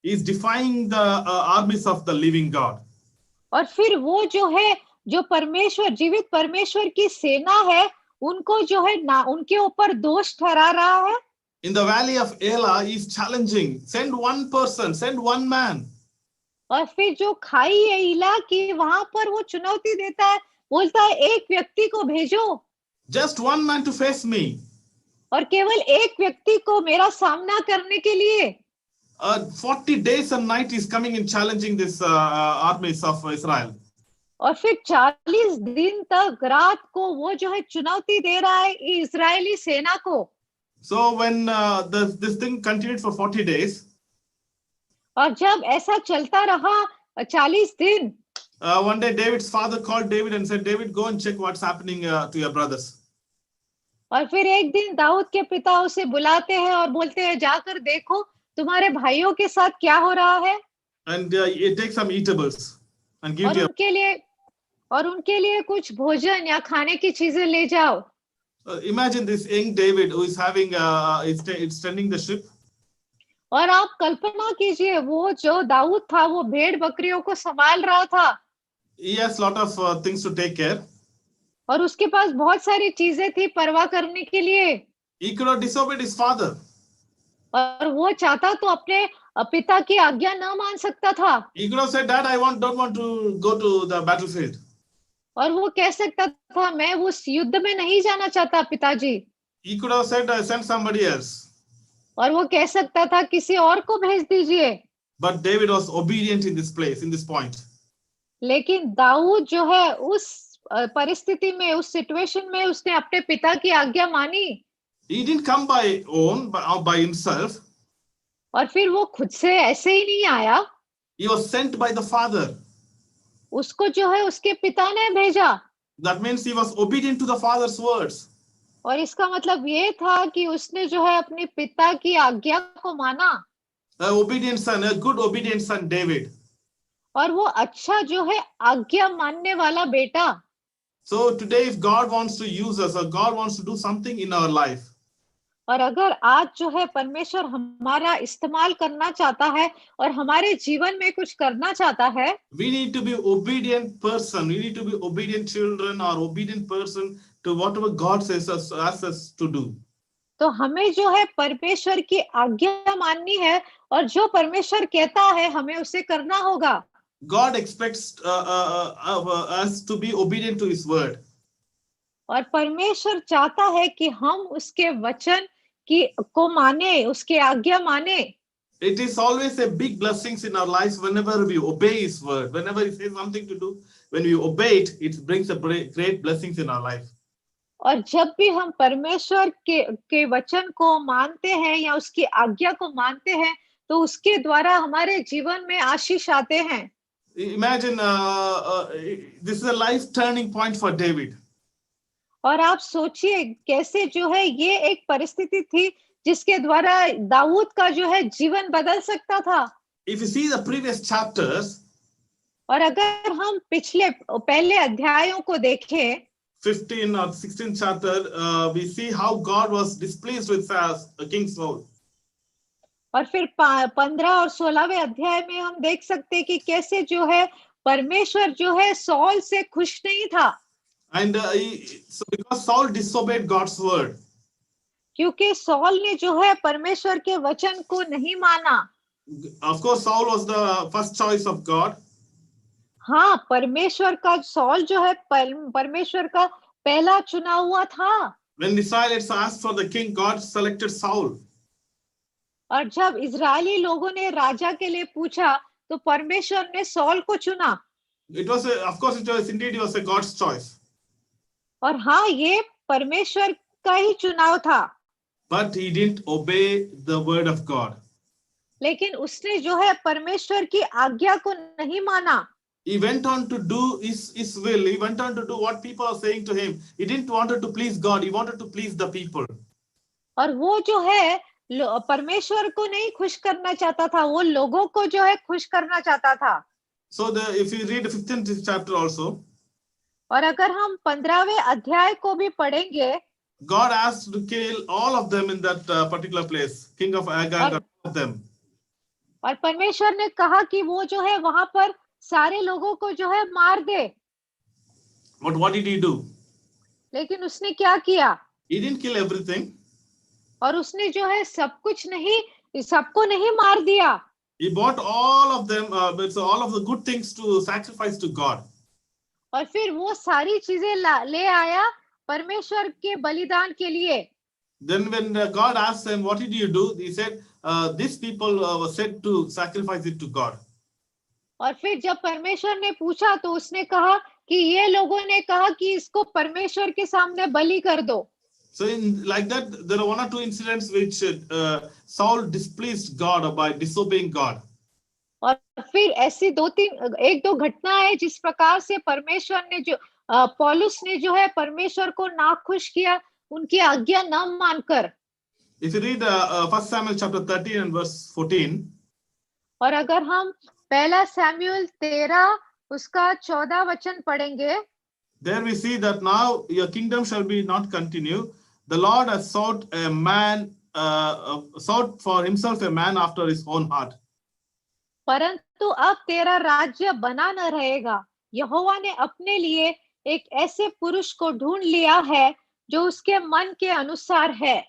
He is defying the armies of the living God. और फिर वो जो है जो परमेश्वर जीवित परमेश्वर की सेना है उनको जो है ना उनके ऊपर दोष ठहरा रहा है। In the valley of Elah, he is challenging, send one person, send one man. और फिर जो खाई है इला की, वहां पर वो चुनौती देता है, बोलता है एक व्यक्ति को भेजो, Just one man to face me. और केवल एक व्यक्ति को मेरा सामना करने के लिए। 40 days and night is coming and challenging this armies of Israel. और फिर 40 दिन तक रात को वो जो है चुनौती दे रहा है इजरायली सेना को। So when this thing continued for 40 days, और जब ऐसा चलता रहा 40 दिन, one day David's father called David and said, David, go and check what's happening to your brothers. और फिर एक दिन दाऊद के पिता उसे बुलाते हैं और बोलते हैं जाकर देखो तुम्हारे भाइयों के साथ क्या हो रहा है, And take some eatables and give और उनके लिए कुछ भोजन या खाने की चीजें ले जाओ। imagine this young David who is having is tending the sheep. और आप कल्पना कीजिए वो जो दाऊद था वो भेड़ बकरियों को संभाल रहा था। He has lot of things to take care. और उसके पास बहुत सारी चीजें थी परवाह करने के लिए। He could have disobeyed his father. और वो चाहता तो अपने पिता की आज्ञा न मान सकता था। He could have said, Dad, I don't want to go to the battlefield. और वो कह सकता था मैं उस युद्ध में नहीं जाना चाहता पिताजी। He could have said, send somebody else. और वो कह सकता था किसी और को भेज दीजिए। But David was obedient in this place, in this point. लेकिन दाऊद जो है उस परिस्थिति में, उस सिचुएशन में उसने अपने पिता की आज्ञा मानी। He didn't come by by himself. और फिर वो खुद से ऐसे ही नहीं आया। He was sent by the father. उसको जो है उसके पिता ने भेजा। That means he was obedient to the father's words. और इसका मतलब ये था कि उसने जो है अपने पिता की आज्ञा को माना। Obedient son, a good obedient son, David. और वो अच्छा जो है आज्ञा मानने वाला बेटा। So today, if God wants to use us or God wants to do something in our life, और अगर आज जो है परमेश्वर हमारा इस्तेमाल करना चाहता है और हमारे जीवन में कुछ करना चाहता है, we need to be obedient person. We need to be obedient children or obedient person to whatever God says asks us to do. तो हमें जो है परमेश्वर की आज्ञा माननी है और जो परमेश्वर कहता है हमें उसे करना होगा। God expects us to be obedient to His word. और परमेश्वर चाहता है कि हम उसके वचन को माने, उसके आज्ञा माने। It is always a big blessings in our lives whenever we obey His word. Whenever He says something to do, when we obey it, it brings a great blessings in our life. और जब भी हम परमेश्वर के वचन को मानते हैं या उसकी आज्ञा को मानते हैं तो उसके द्वारा हमारे जीवन में आशीष आते हैं। Imagine this is a life turning point for David. और आप सोचिए कैसे जो है ये एक परिस्थिति थी जिसके द्वारा दाऊद का जो है जीवन बदल सकता था। If you see the previous chapters, और अगर हम पहले अध्यायों को देखें, 15 or 16 chapter, we see how God was displeased with King Saul. और फिर 15 और 16वें अध्याय में हम देख सकते हैं कि कैसे जो है परमेश्वर जो है सौल से खुश नहीं था। And so because Saul disobeyed God's word. क्योंकि सौल ने जो है परमेश्वर के वचन को नहीं माना। Of course, Saul was the first choice of God. हाँ, परमेश्वर का सौल जो है परमेश्वर का पहला चुना हुआ था। When the Israelites asked for the king, God selected Saul. और जब इजरायली लोगों ने राजा के लिए पूछा तो परमेश्वर ने सौल को चुना। It was of course it was indeed it was a God's choice. और हाँ, ये परमेश्वर का ही चुनाव था। But he didn't obey the word of God. लेकिन उसने जो है परमेश्वर की आज्ञा को नहीं माना। He went on to do his will. He went on to do what people are saying to him. He didn't wanted to please God. He wanted to please the people. और वो जो है परमेश्वर को नहीं खुश करना चाहता था, वो लोगों को जो है खुश करना चाहता था। So if you read the 15th chapter also, और अगर हम 15वें अध्याय को भी पढ़ेंगे, God asked to kill all of them in that particular place. King of Agag, all of them. और परमेश्वर ने कहा कि वो जो है वहां पर सारे लोगों को जो है मार दे। But what did he do? लेकिन उसने क्या किया? He didn't kill everything. और उसने जो है सबको नहीं मार दिया. He bought all of them, all of the good things to sacrifice to God. और फिर वो सारी चीजें ले आया परमेश्वर के बलिदान के लिए. Then when God asked him, what did you do? He said, these people were said to sacrifice it to God. और फिर जब परमेश्वर ने पूछा तो उसने कहा कि ये लोगों ने कहा कि इसको परमेश्वर के सामने बलि कर दो. So in like that, there are one or two incidents which Saul displeased God by disobeying God. और फिर ऐसी एक दो घटना है जिस प्रकार से परमेश्वर ने जो पौलुस ने जो है परमेश्वर को नाखुश किया उनकी आज्ञा न मानकर. If you read 1 Samuel chapter 13 and verse 14. और अगर हम पहला सैमुएल 13 उसका 14 वचन पढ़ेंगे. There we see that now your kingdom shall be not continue. The Lord has sought for himself a man after his own heart. परंतु अब तेरा राज्य बना न रहेगा. यहोवा ने अपने लिए एक ऐसे पुरुष को ढूंढ लिया है जो उसके मन के अनुसार है.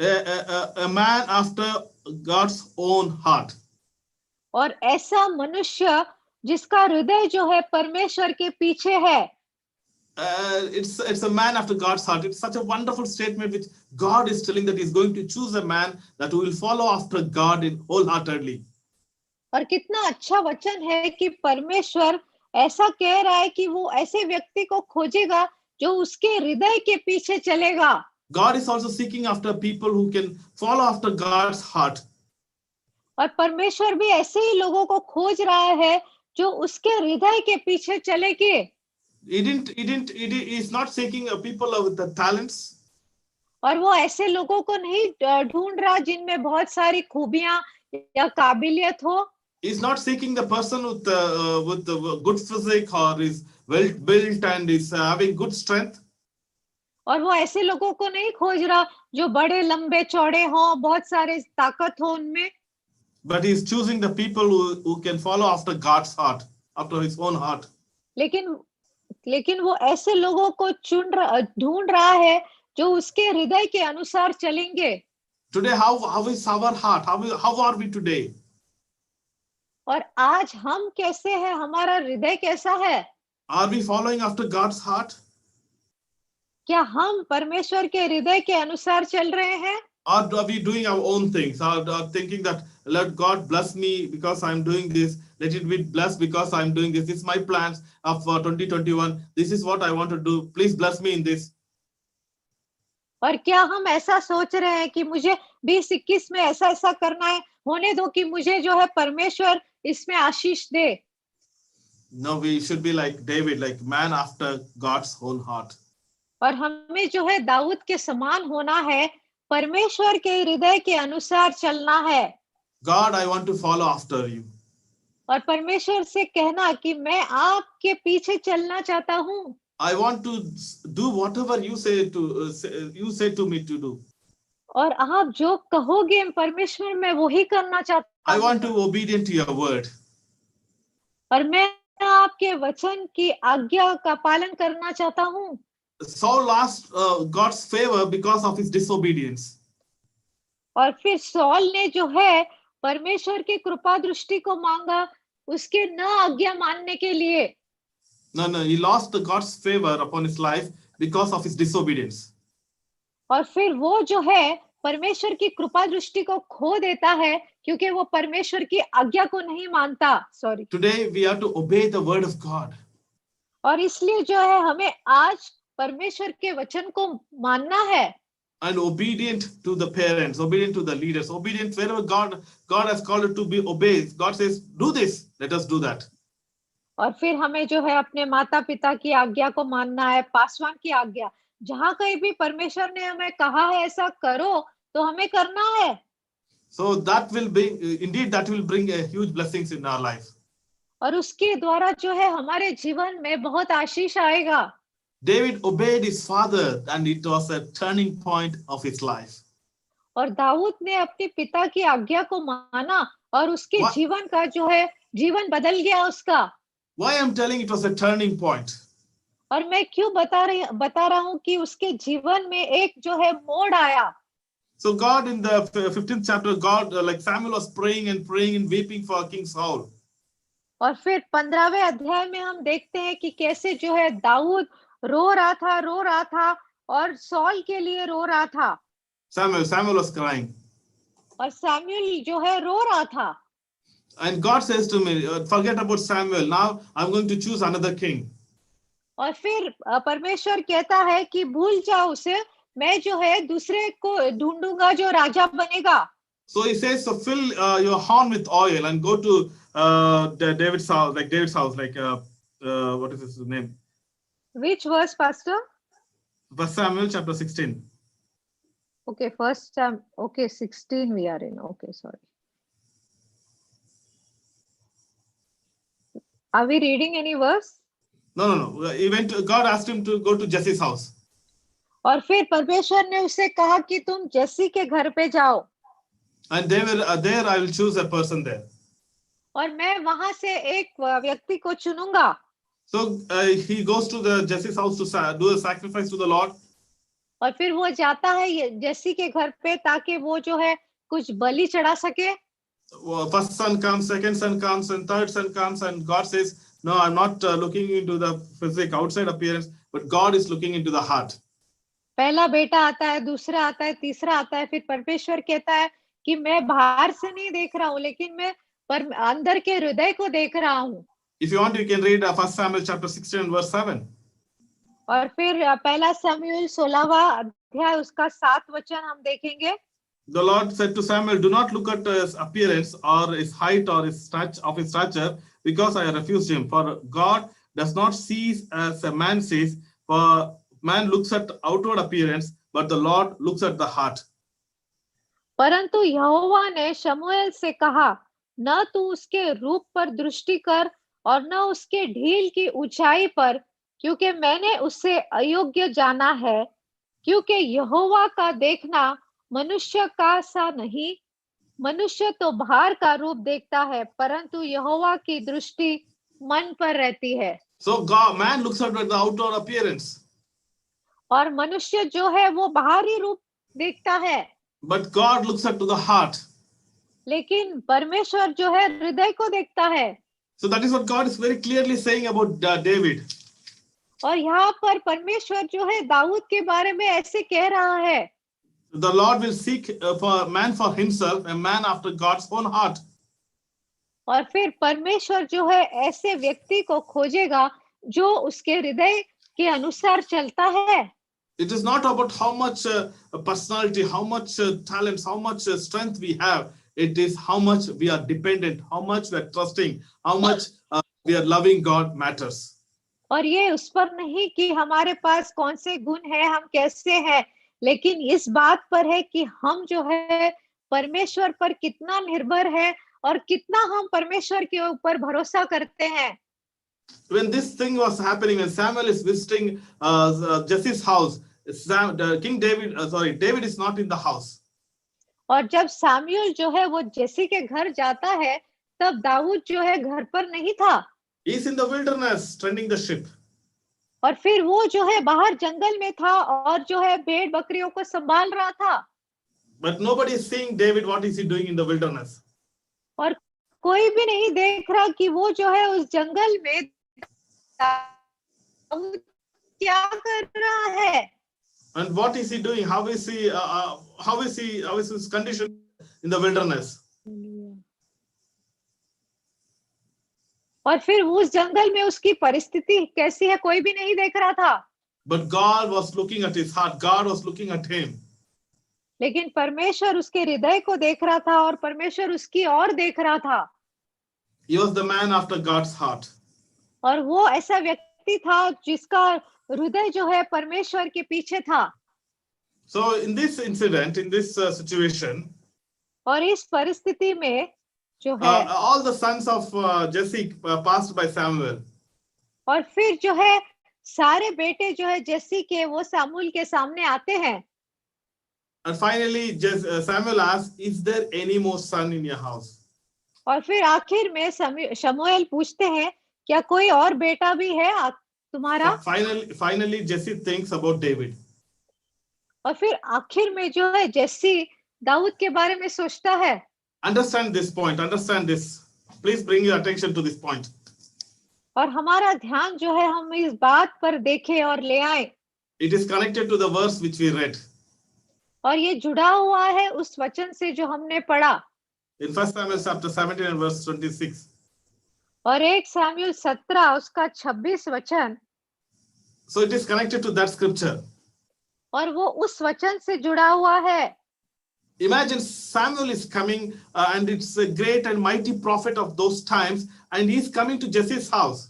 A man after God's own heart. और ऐसा मनुष्य जिसका हृदय जो है परमेश्वर के पीछे है. It's a man after God's heart. It's such a wonderful statement which God is telling that he's going to choose a man that will follow after God in wholeheartedly. और कितना अच्छा वचन है कि परमेश्वर ऐसा कह रहा है कि वो ऐसे व्यक्ति को खोजेगा जो उसके हृदय के पीछे चलेगा. God is also seeking after people who can follow after God's heart. और परमेश्वर भी ऐसे ही लोगों को खोज रहा है जो उसके हृदय के पीछे चलेंगे. He is not seeking people with the talents. और वो ऐसे लोगों को नहीं ढूंढ रहा जिनमें बहुत सारी खूबियां या काबिलियत हो. He is not seeking the person with the good physique or is well built and is having good strength. और वो ऐसे लोगों को नहीं खोज रहा जो बड़े लंबे चौड़े हों, बहुत सारे ताकत हो उनमें. But he is choosing the people who can follow after God's heart, after his own heart. लेकिन वो ऐसे लोगों को ढूंढ रहा है जो उसके हृदय के अनुसार चलेंगे. Today, how is our heart? How are we today? और आज हम कैसे हैं? हमारा हृदय कैसा है? Are we following after God's heart? क्या हम परमेश्वर के हृदय के अनुसार चल रहे हैं? Or are we doing our own things? Or thinking that let God bless me because I'm doing this. Let it be blessed because I'm doing this. This is my plans of 2021. This is what I want to do. Please bless me in this. और क्या हम ऐसा सोच रहे हैं कि मुझे 2021 में ऐसा करना है, होने दो कि मुझे जो है परमेश्वर इसमें आशीष दे. No, we should be like David, like man after God's own heart. और हमें जो है दाऊद के समान होना है, परमेश्वर के हृदय के अनुसार चलना है. God, I want to follow after you. और परमेश्वर से कहना कि मैं आपके पीछे चलना चाहता हूँ. I want to do whatever you say to me to do. और आप जो कहोगे परमेश्वर मैं वही करना चाहता I हूँ. want to be obedient to your word. और मैं आपके वचन की आज्ञा का पालन करना चाहता हूँ. Saul lost God's favor because of his disobedience. और फिर सौल ने जो है परमेश्वर की कृपा दृष्टि को मांगा उसके न आज्ञा मानने के लिए. No, he lost God's favor upon his life because of his disobedience. और फिर वो जो है परमेश्वर की कृपा दृष्टि को खो देता है क्योंकि वो परमेश्वर की आज्ञा को नहीं मानता. Sorry. Today we have to obey the word of God. और इसलिए जो है हमें आज परमेश्वर के वचन को मानना है. And obedient to the parents, obedient to the leaders, obedient wherever God has called it to be obeyed. God says, do this, let us do that. और फिर हमें जो है अपने माता पिता की आज्ञा को मानना है, पासवान की आज्ञा. जहां कहीं भी परमेश्वर ने हमें कहा है ऐसा करो तो हमें करना है. So that will bring a huge blessings in our life. और उसके द्वारा जो है हमारे जीवन में बहुत आशीष आएगा. David obeyed his father and it was a turning point of his life. और दाऊद ने अपने पिता की आज्ञा को माना और उसके जीवन का जो है जीवन बदल गया उसका. Why I'm telling it was a turning point? और मैं क्यों बता रहा हूँ कि उसके जीवन में एक जो है मोड़ आया. So God in the 15th chapter, God like Samuel was praying and weeping for King Saul. और फिर 15वें अध्याय में हम देखते हैं कि कैसे जो है दाऊद रो रहा था और सॉल के लिए रो रहा था. Samuel was crying. और सैमुअल जो है रो रहा था. And God says to me, forget about Samuel. Now I'm going to choose another king. और फिर परमेश्वर कहता है कि भूल जाओ उसे, मैं जो है दूसरे को ढूंढूंगा जो राजा बनेगा. So he says, so fill your horn with oil and go to David's house, what is his name? Which verse, Pastor? 1 Samuel chapter 16. Okay, first time. Okay, 16 we are in. Okay, sorry. Are we reading any verse? No. He went. God asked him to go to Jesse's house. और फिर परमेश्वर ने उसे कहा कि तुम जेसी के घर पे जाओ. And there I will choose a person there. और मैं वहां से एक व्यक्ति को चुनूंगा. So he goes to the Jesse's house to do a sacrifice to the Lord. और फिर वो जाता है जेसी के घर पे ताकि वो जो है कुछ बलि चढ़ा सके. First son comes, second son comes, and third son comes, and God says, no, I'm not looking into the physical outside appearance, but God is looking into the heart. पहला बेटा आता है, दूसरा आता है, तीसरा आता है. फिर परमेश्वर कहता है कि मैं बाहर से नहीं देख रहा हूँ, लेकिन मैं अंदर के हृदय को देख रहा हूँ. If you want, you can read 1 Samuel chapter 16 verse 7. और फिर पहला शमूएल 16वां अध्याय उसका 7 वचन हम देखेंगे. The Lord said to Samuel, do not look at his appearance or his height or his stature, because I refused him. For God does not see as a man sees, for man looks at outward appearance, but the Lord looks at the heart. परंतु यहोवा ने शमूएल से कहा, न तू उसके रूप पर दृष्टि कर और न उसके ढील की ऊंचाई पर, क्योंकि मैंने उसे अयोग्य जाना है. क्योंकि यहोवा का देखना मनुष्य का सा नहीं. मनुष्य तो बाहर का रूप देखता है, परंतु यहोवा की दृष्टि मन पर रहती है. So man looks at the outward appearance. और मनुष्य जो है वो बाहरी रूप देखता है. But God looks at to the heart. लेकिन परमेश्वर जो है हृदय को देखता है. So that is what God is very clearly saying about David. और यहाँ पर परमेश्वर जो है दाऊद के बारे में ऐसे कह रहा है. The Lord will seek for man for himself, a man after God's own heart. और फिर परमेश्वर जो है ऐसे व्यक्ति को खोजेगा जो उसके हृदय के अनुसार चलता है. It is not about how much personality, how much talents, how much strength we have. It is how much we are dependent, how much we are trusting, how much we are loving God matters. और ये उस पर नहीं कि हमारे पास कौन से गुण है, हम कैसे हैं, लेकिन इस बात पर है कि हम जो है परमेश्वर पर कितना निर्भर है और कितना हम परमेश्वर के ऊपर भरोसा करते हैं. When this thing was happening, when Samuel is visiting Jesse's house, David is not in the house. और जब सामुएल जो है वो जेसी के घर जाता है, तब दाऊद जो है घर पर नहीं था. He is in the wilderness tending the sheep. और फिर वो जो है बाहर जंगल में था और जो है भेड़ बकरियों को संभाल रहा था. But nobody is seeing David, what is he doing in the wilderness? और कोई भी नहीं देख रहा कि वो जो है उस जंगल में क्या कर रहा है. And what is he doing? How is his condition in the wilderness? और फिर उस जंगल में उसकी परिस्थिति कैसी है कोई भी नहीं देख रहा था. But God was looking at his heart. God was looking at him. लेकिन परमेश्वर उसके हृदय को देख रहा था और परमेश्वर उसकी ओर देख रहा था. He was the man after God's heart. और वो ऐसा व्यक्ति था जिसका हृदय जो है परमेश्वर के पीछे था. So in this incident, in this situation, और इस परिस्थिति में जो है all the sons of Jesse passed by Samuel. और फिर जो है सारे बेटे जो है जेसी के वो सामुएल के सामने आते हैं. And finally Samuel asked, is there any more son in your house? और फिर आखिर में शमूएल पूछते हैं, क्या कोई और बेटा भी है तुम्हारा। Finally, Jesse thinks about David. और फिर आखिर में जो है जैसी दाऊद के बारे में सोचता है। Understand this point. Understand this. Please bring your attention to this point. और हमारा ध्यान जो है हम इस बात पर देखें और ले आए। It is connected to the verse which we read. और ये जुड़ा हुआ है उस वचन से जो हमने पढ़ा। In 1 Samuel chapter 17 and verse 26. और 1 सामुएल 17 उसका 26 वचन। So it is connected to that scripture. और वो उस वचन से जुड़ा हुआ है। Imagine Samuel is coming and it's a great and mighty prophet of those times and he is coming to Jesse's house.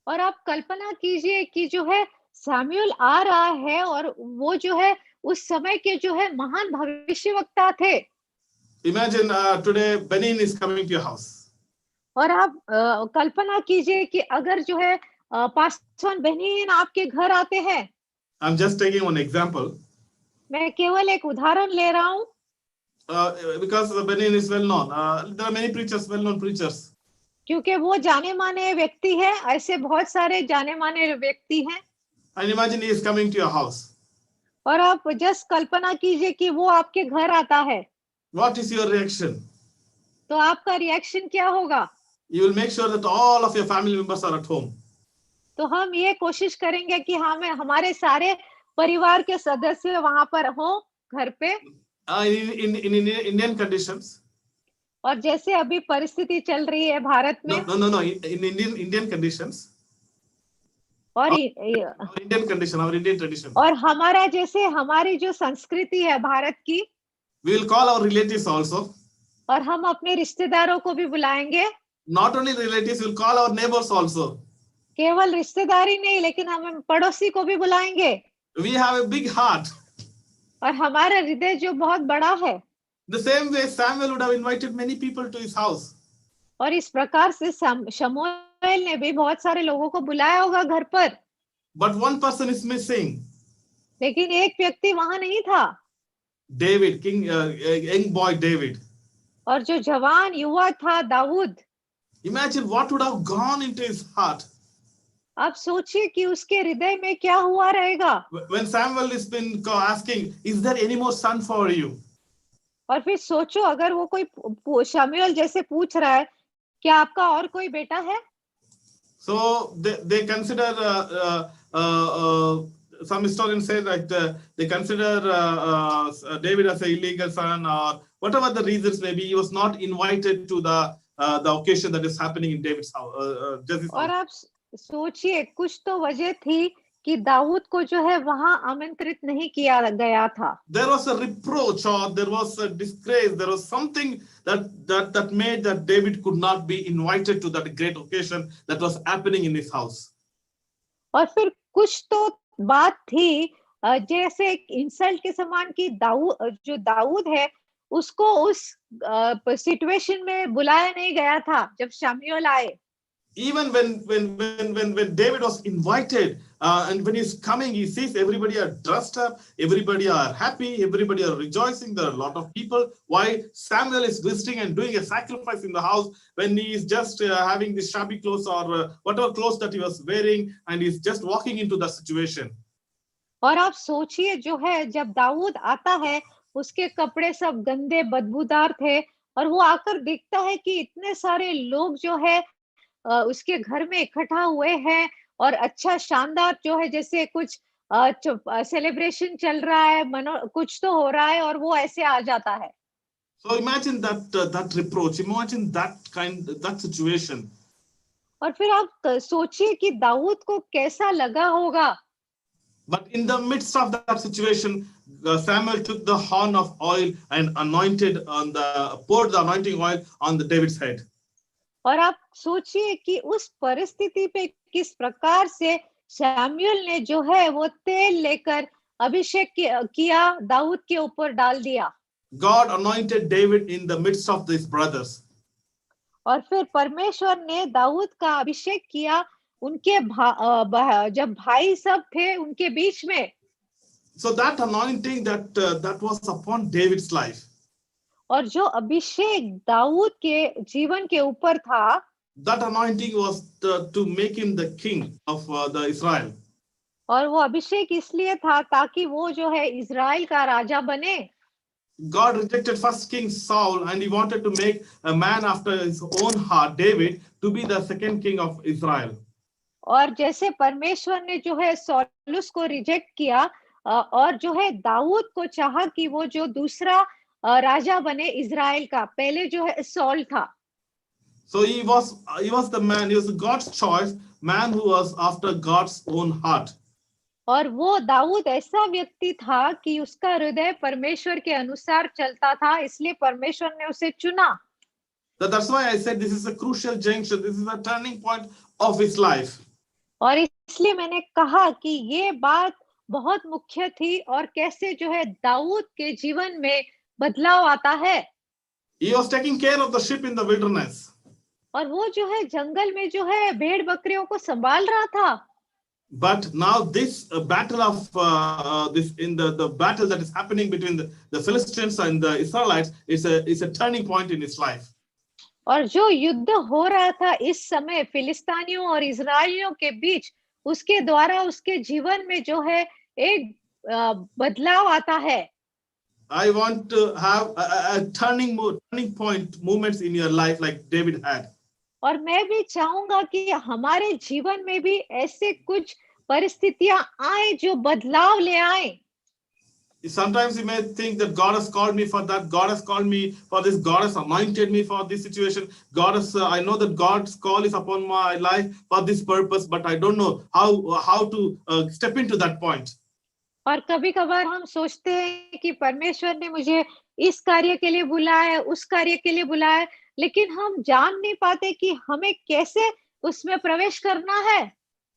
और आप कल्पना कीजिए कि जो है सामुएल आ रहा है और वो जो है उस समय के जो है महान भविष्यवक्ता थे। Imagine today Benin is coming to your house. और आप कल्पना कीजिए कि अगर जो है पास्टर बेनिन आपके घर आते हैं। I'm just taking one example. मैं केवल एक उदाहरण ले रहा हूँ। Because Benin is well known. There are many preachers, well-known preachers. क्योंकि वो जाने माने व्यक्ति है, ऐसे बहुत सारे जाने माने व्यक्ति हैं। And imagine he is coming to your house. और आप जस्ट कल्पना कीजिए कि वो आपके घर आता है। What is your reaction? तो आपका रिएक्शन क्या होगा? You will make sure that all of your family members are at home. तो हम ये कोशिश करेंगे कि हमारे सारे परिवार के सदस्य वहां पर हो घर पे। In Indian conditions. और जैसे अभी परिस्थिति चल रही है भारत में। No. In Indian conditions. और our Indian tradition. और हमारा जैसे हमारी जो संस्कृति है भारत की। We will call our relatives also. और हम अपने रिश्तेदारों को भी बुलाएंगे। Not only relatives, we will call our neighbors also. केवल रिश्तेदारी नहीं, लेकिन हम पड़ोसी को भी बुलाएंगे। We have a big heart. और हमारा हृदय जो बहुत बड़ा है। The same way Samuel would have invited many people to his house. और इस प्रकार से शमूएल ने भी बहुत सारे लोगों को बुलाया होगा घर पर। But one person is missing. लेकिन एक व्यक्ति वहां नहीं था। David, young boy David. और जो जवान युवा था Dawood. Imagine what would have gone into his heart. आप सोचिए कि उसके हृदय में क्या हुआ रहेगा। When Samuel has been asking, is there any more son for you? और फिर सोचो अगर वो कोई शमूएल जैसे पूछ रहा है, क्या आपका और कोई बेटा है? So they consider some historians say that they consider David as an illegal son, or whatever the reasons may be. He was not invited to the occasion that is happening in David's house. और आप सोचिए कुछ तो वजह थी कि दाऊद को जो है वहां आमंत्रित नहीं किया गया था। There was a reproach or there was a disgrace. There was something that made that David could not be invited to that great occasion that was happening in his house. और फिर कुछ तो बात थी जैसे एक इंसल्ट के समान कि दाऊद है उसको उस सिचुएशन में बुलाया नहीं गया था जब शमूएल आए। Even when David was invited and when he's coming, he sees everybody are dressed up, everybody are happy, everybody are rejoicing. There are a lot of people. Why Samuel is visiting and doing a sacrifice in the house when he is just having this shabby clothes or whatever clothes that he was wearing, and he's just walking into the situation. और आप सोचिए जो है जब दाऊद आता है उसके कपड़े सब गंदे बदबूदार थे और वो आकर देखता है कि इतने सारे लोग जो है उसके घर में इकट्ठा हुए हैं और अच्छा शानदार जो है जैसे कुछ सेलिब्रेशन चल रहा है, कुछ तो हो रहा है और वो ऐसे आ जाता है। So imagine that reproach, imagine that situation. और फिर आप सोचिए कि दाऊद को कैसा लगा होगा। But in the midst of that situation, Samuel took the horn of oil and poured the anointing oil on David's head. और आप सोचिए कि उस परिस्थिति पे किस प्रकार से शमूएल ने जो है वो तेल लेकर अभिषेक किया दाऊद के ऊपर डाल दिया। God anointed David in the midst of his brothers. और फिर परमेश्वर ने दाऊद का अभिषेक किया उनके जब भाई सब थे उनके बीच में। So that anointing that was upon David's life. और जो अभिषेक दाऊद के जीवन के ऊपर था। That anointing was to make him the king of the Israel. और वो अभिषेक इसलिए था ताकि वो जो है इज़राइल का राजा बने। God rejected first king Saul and he wanted to make a man after his own heart, David, to be the second king of Israel. और जैसे परमेश्वर ने जो है सौलुस को रिजेक्ट किया और जो है दाऊद को चाहा कि वो जो दूसरा राजा बने इज़राइल का, पहले जो है सौल था। So he was the man, he was God's choice, man who was after God's own heart. और वो दाऊद ऐसा व्यक्ति था कि उसका हृदय परमेश्वर के अनुसार चलता था, इसलिए परमेश्वर ने उसे चुना। So that's why I said this is a crucial junction, this is a turning point of his life. और इसलिए मैंने कहा कि ये बात बहुत मुख्य थी और कैसे जो है दाऊद के जीवन में बदलाव आता है। He was taking care of the sheep in the wilderness. और वो जो है जंगल में जो है भेड़ बकरियों को संभाल रहा था। But now this battle of the battle that is happening between the Philistines and the Israelites is a turning point in his life. और जो युद्ध हो रहा था इस समय फिलिस्तीनियों और इजरायलियों के बीच, उसके द्वारा उसके जीवन में जो है एक बदलाव आता है। I want to have a turning point moments in your life like David had. और मैं भी चाहूंगा कि हमारे जीवन में भी ऐसे कुछ परिस्थितियां आए जो बदलाव ले आए। Sometimes you may think that God has called me for that, God has called me for this, God has anointed me for this situation, I know that God's call is upon my life for this purpose, but I don't know how to step into that point. और कभी कभार हम सोचते हैं कि परमेश्वर ने मुझे इस कार्य के लिए बुलाया है, उस कार्य के लिए बुलाया है, लेकिन हम जान नहीं पाते कि हमें कैसे उसमें प्रवेश करना है।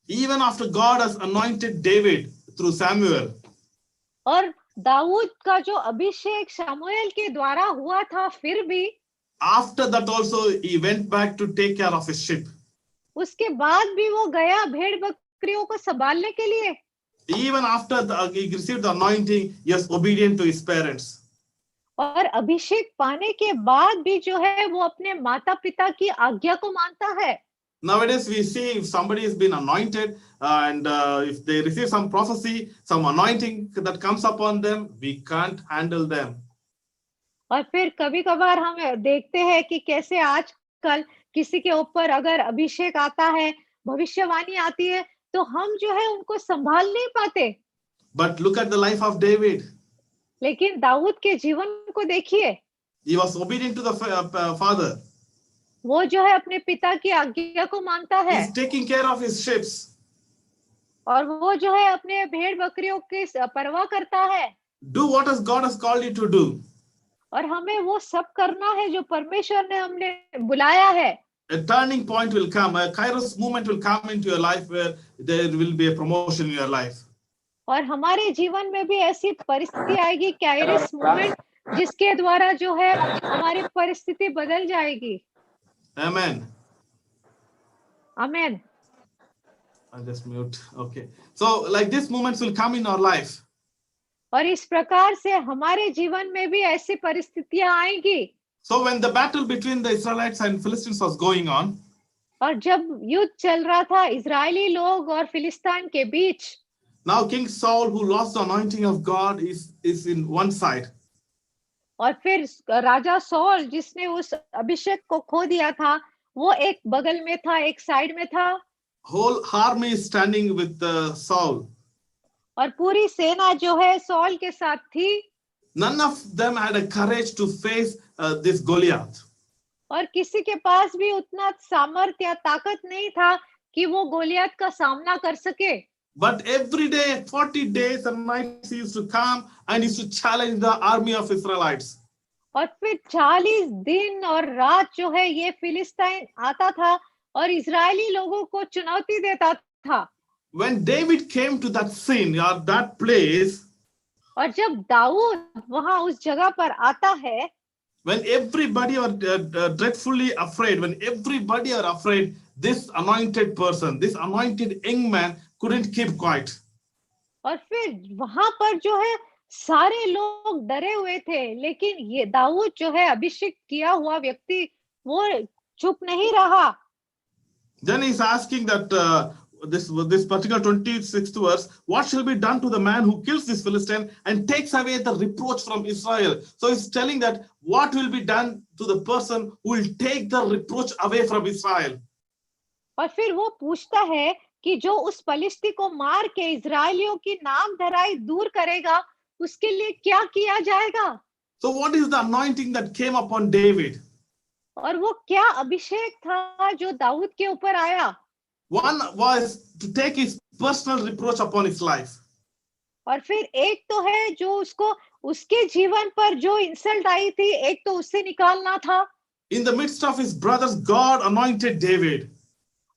Even after God has anointed David through Samuel, और दाऊद का जो अभिषेक शमूएल के द्वारा हुआ था, फिर भी after that also he went back to take care of his sheep. उसके बाद भी वो गया भेड़ बकरियों को संभालने के लिए। Even after he received the anointing, he was obedient to his parents. और अभिषेक पाने के बाद भी जो है वो अपने माता पिता की आज्ञा को मानता है। Nowadays we see if somebody has been anointed and if they receive some prophecy, some anointing that comes upon them, we can't handle them. और फिर कभी कभार हम देखते हैं कि कैसे आजकल किसी के ऊपर अगर अभिषेक आता है, भविष्यवाणी आती है, तो हम जो है उनको संभाल नहीं पाते। But look at the life of David. लेकिन दाऊद के जीवन को देखिए। He was obedient to the father. वो जो है अपने पिता की आज्ञा को मानता है। He's taking care of his sheep. और वो जो है अपने भेड़ बकरियों की परवाह करता है। Do what God has called you to do. और हमें वो सब करना है जो परमेश्वर ने हमने बुलाया है। A turning point will come, a kairos moment will come into your life where there will be a promotion in your life. और हमारे जीवन में भी ऐसी परिस्थिति आएगी, काइरोस मोमेंट, जिसके द्वारा जो है हमारी परिस्थिति बदल जाएगी। Amen. Amen. I'll just mute. Okay. So like these moments will come in our life. और इस प्रकार से हमारे जीवन में भी ऐसी परिस्थितियां आएंगी। So when the battle between the Israelites and Philistines was going on, और जब युद्ध चल रहा था इजरायली लोग और फिलिस्तीन के बीच, now King Saul, who lost the anointing of God, is in one side. और फिर राजा सौल जिसने उस अभिषेक को खो दिया था, वो एक बगल में था, एक साइड में था। Whole army is standing with Saul. और पूरी सेना जो है सौल के साथ थी। None of them had a courage to face this Goliath. और किसी के पास भी उतना सामर्थ्य या ताकत नहीं था कि वो गोलियत का सामना कर सके। But every day, 40 days and nights, he used to come and he used to challenge the army of Israelites. और फिर 40 दिन और रात जो है ये फिलिस्तीन आता था और इजरायली लोगों को चुनौती देता था। When David came to that scene or that place, और जब दाऊद वहां उस जगह पर आता है, when everybody are dreadfully afraid, when everybody are afraid, this anointed person, this anointed young man couldn't keep quiet. और फिर वहां पर जो है सारे लोग डरे हुए थे, लेकिन ये दाऊद जो है अभिषेक किया हुआ व्यक्ति, वो चुप नहीं रहा। Then he's asking that this particular 26th verse, what shall be done to the man who kills this Philistine and takes away the reproach from Israel? So he's telling that what will be done to the person who will take the reproach away from Israel. और फिर वो पूछता है कि जो उस पलिश्ती को मार के इजरायलियों की नाम धराई दूर करेगा, उसके लिए क्या किया जाएगा? So what is the anointing that came upon David? और वो क्या अभिषेक था जो दाऊद के ऊपर आया? One was to take his personal reproach upon his life. और फिर एक तो है जो उसको उसके जीवन पर जो इंसल्ट आई थी, एक तो उससे निकालना था. In the midst of his brothers, God anointed David.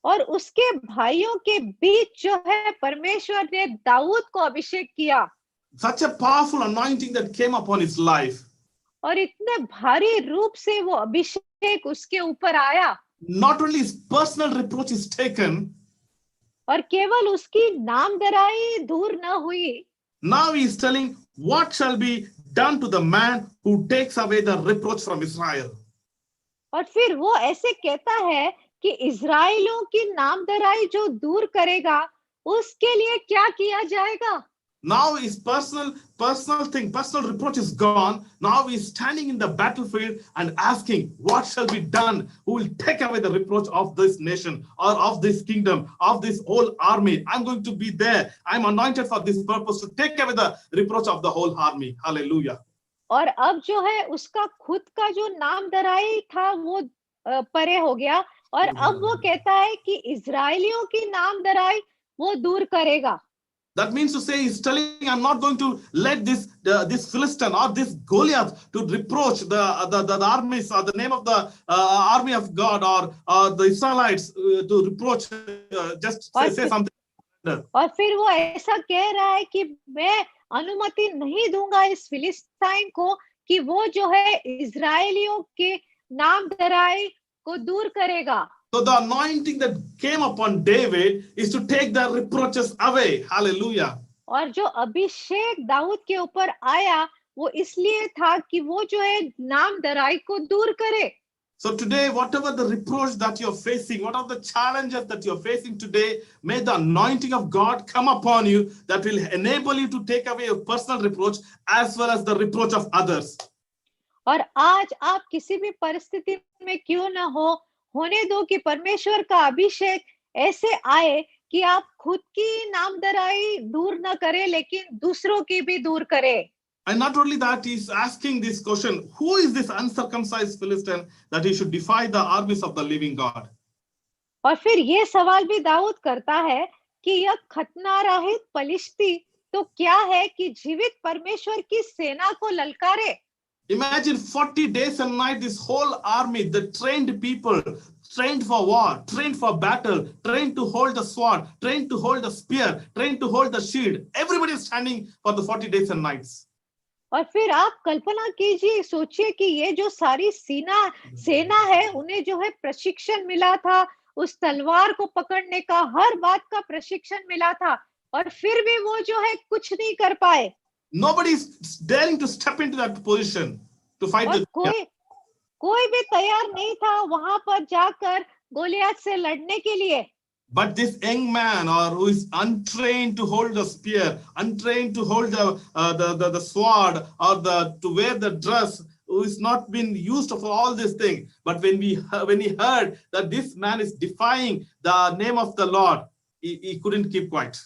और उसके भाइयों के बीच जो है परमेश्वर ने दाऊद को अभिषेक किया. Such a powerful anointing that came upon his life. और इतने भारी रूप से वो अभिषेक उसके ऊपर आया. Not only his personal reproach is taken, और केवल उसकी नामधराई दूर न हुई. now he is telling what shall be done to the man who takes away the reproach from Israel. और फिर वो ऐसे कहता है कि इजराइलियों की नामधराई जो दूर करेगा, उसके लिए क्या किया जाएगा? Now his personal reproach is gone. Now he is standing in the battlefield and asking, what shall be done? Who will take away the reproach of this nation or of this kingdom, of this whole army? I'm going to be there. I'm anointed for this purpose, to take away the reproach of the whole army. Hallelujah. और अब जो है उसका खुद का जो नामधराई था वो परे हो गया, और अब वो कहता है कि इजरायलियों की नामधराई वो दूर करेगा. That means to say, he's telling, I'm not going to let this Philistine or this Goliath to reproach the armies or the name of the army of God or the Israelites to reproach, just say something. और फिर वो ऐसा कह रहा है कि मैं अनुमति नहीं दूंगा इस फिलिस्तीन को कि वो जो है इजरायलियों के नामधराई को दूर करेगा. So the anointing that came upon David is to take the reproaches away. Hallelujah. और जो अभिषेक दाऊद के ऊपर आया वो इसलिए था कि वो जो है नामधराई को दूर करे. So today, whatever the reproach that you're facing, what are the challenges that you're facing today, may the anointing of God come upon you that will enable you to take away your personal reproach as well as the reproach of others. और आज आप किसी भी परिस्थिति में क्यों ना होने दो कि परमेश्वर का अभिषेक ऐसे आए कि आप खुद की नामधराई दूर न करें, लेकिन दूसरों की भी दूर करें. And not only that, he's asking this question, who is this uncircumcised Philistine that he should defy the armies of the living God? और फिर ये सवाल भी दाऊद करता है कि यह खतना रहित पलिश्ती तो क्या है कि जीवित परमेश्वर की सेना को ललकारे. Imagine 40 days and nights, this whole army, the trained people, trained for war, trained for battle, trained to hold the sword, trained to hold the spear, trained to hold the shield. Everybody is standing for the 40 days and nights. और फिर आप कल्पना कीजिए, सोचिए कि ये जो सारी सेना है, उन्हें जो है प्रशिक्षण मिला था, उस तलवार को पकड़ने का हर बात का प्रशिक्षण मिला था, और फिर भी वो जो है कुछ नहीं कर पाए. Nobody is daring to step into that position to fight the कोई भी तैयार नहीं था वहां पर जाकर गोलियत से लड़ने के लिए. But this young man, or who is untrained to hold the spear, untrained to hold the sword, or to wear the dress, who is not been used for all these things, but when he heard that this man is defying the name of the Lord, he couldn't keep quiet.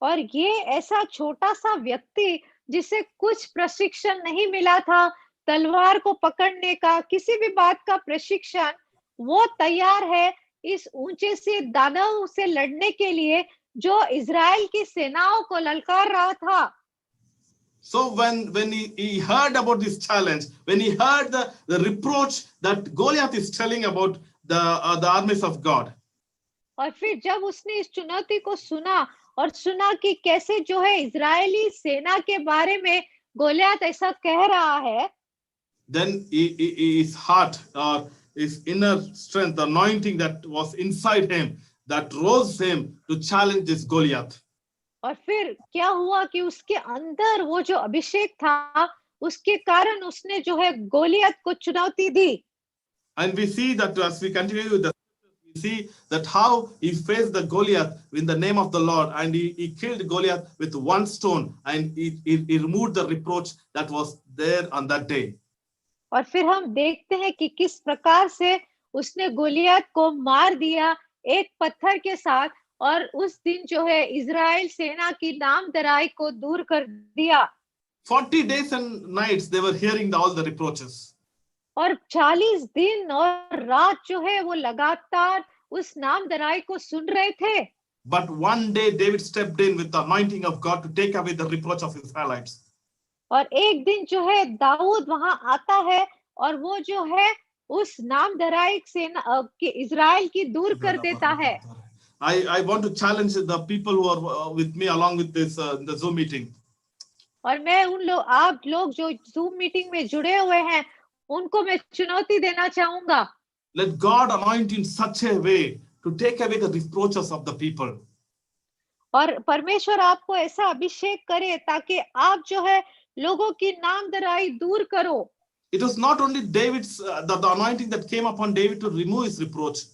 और ये ऐसा छोटा सा व्यक्ति जिसे कुछ प्रशिक्षण नहीं मिला था, तलवार को पकड़ने का, किसी भी बात का प्रशिक्षण, वो तैयार है इस ऊंचे से दानव से लड़ने के लिए जो इजराइल की सेनाओं को ललकार रहा था. So when he heard about this challenge, when he heard the reproach that Goliath is telling about the armies of God, और फिर जब उसने इस चुनौती को सुना और सुना कि कैसे जो है इजरायली सेना के बारे में गोलियत ऐसा कह रहा है, then his heart or his inner strength, the anointing that was inside him, that rose him to challenge this Goliath. और फिर क्या हुआ कि उसके अंदर वो जो अभिषेक था, उसके कारण उसने जो है गोलियत को चुनौती दी. And we see that as we continue with the, We see that how he faced the Goliath in the name of the Lord, and he killed Goliath with one stone, and he removed the reproach that was there on that day. और फिर हम देखते हैं कि किस प्रकार से उसने गोलियत को मार दिया एक पत्थर के साथ, और उस दिन जो है इजराइल सेना की नामधराई को दूर कर दिया। 40 days and nights they were hearing all the reproaches. और 40 दिन और रात जो है वो लगातार उस नामधराई को सुन रहे थे। But one day David stepped in with the anointing of God to take away the reproach of Israelites. और एक दिन जो है दाऊद वहां आता है और वो जो है उस नामधराई सेना इजराइल की दूर कर देता है। I want to challenge the people who are with me along with this the Zoom meeting. और मैं आप लोग जो Zoom मीटिंग में जुड़े हुए हैं उनको मैं चुनौती देना चाहूंगा। Let God anoint in such a way to take away the reproaches of the people. और परमेश्वर आपको ऐसा अभिषेक करे ताकि आप जो है लोगों की नामधराई दूर करो। It was not only David's the anointing that came upon David to remove his reproach.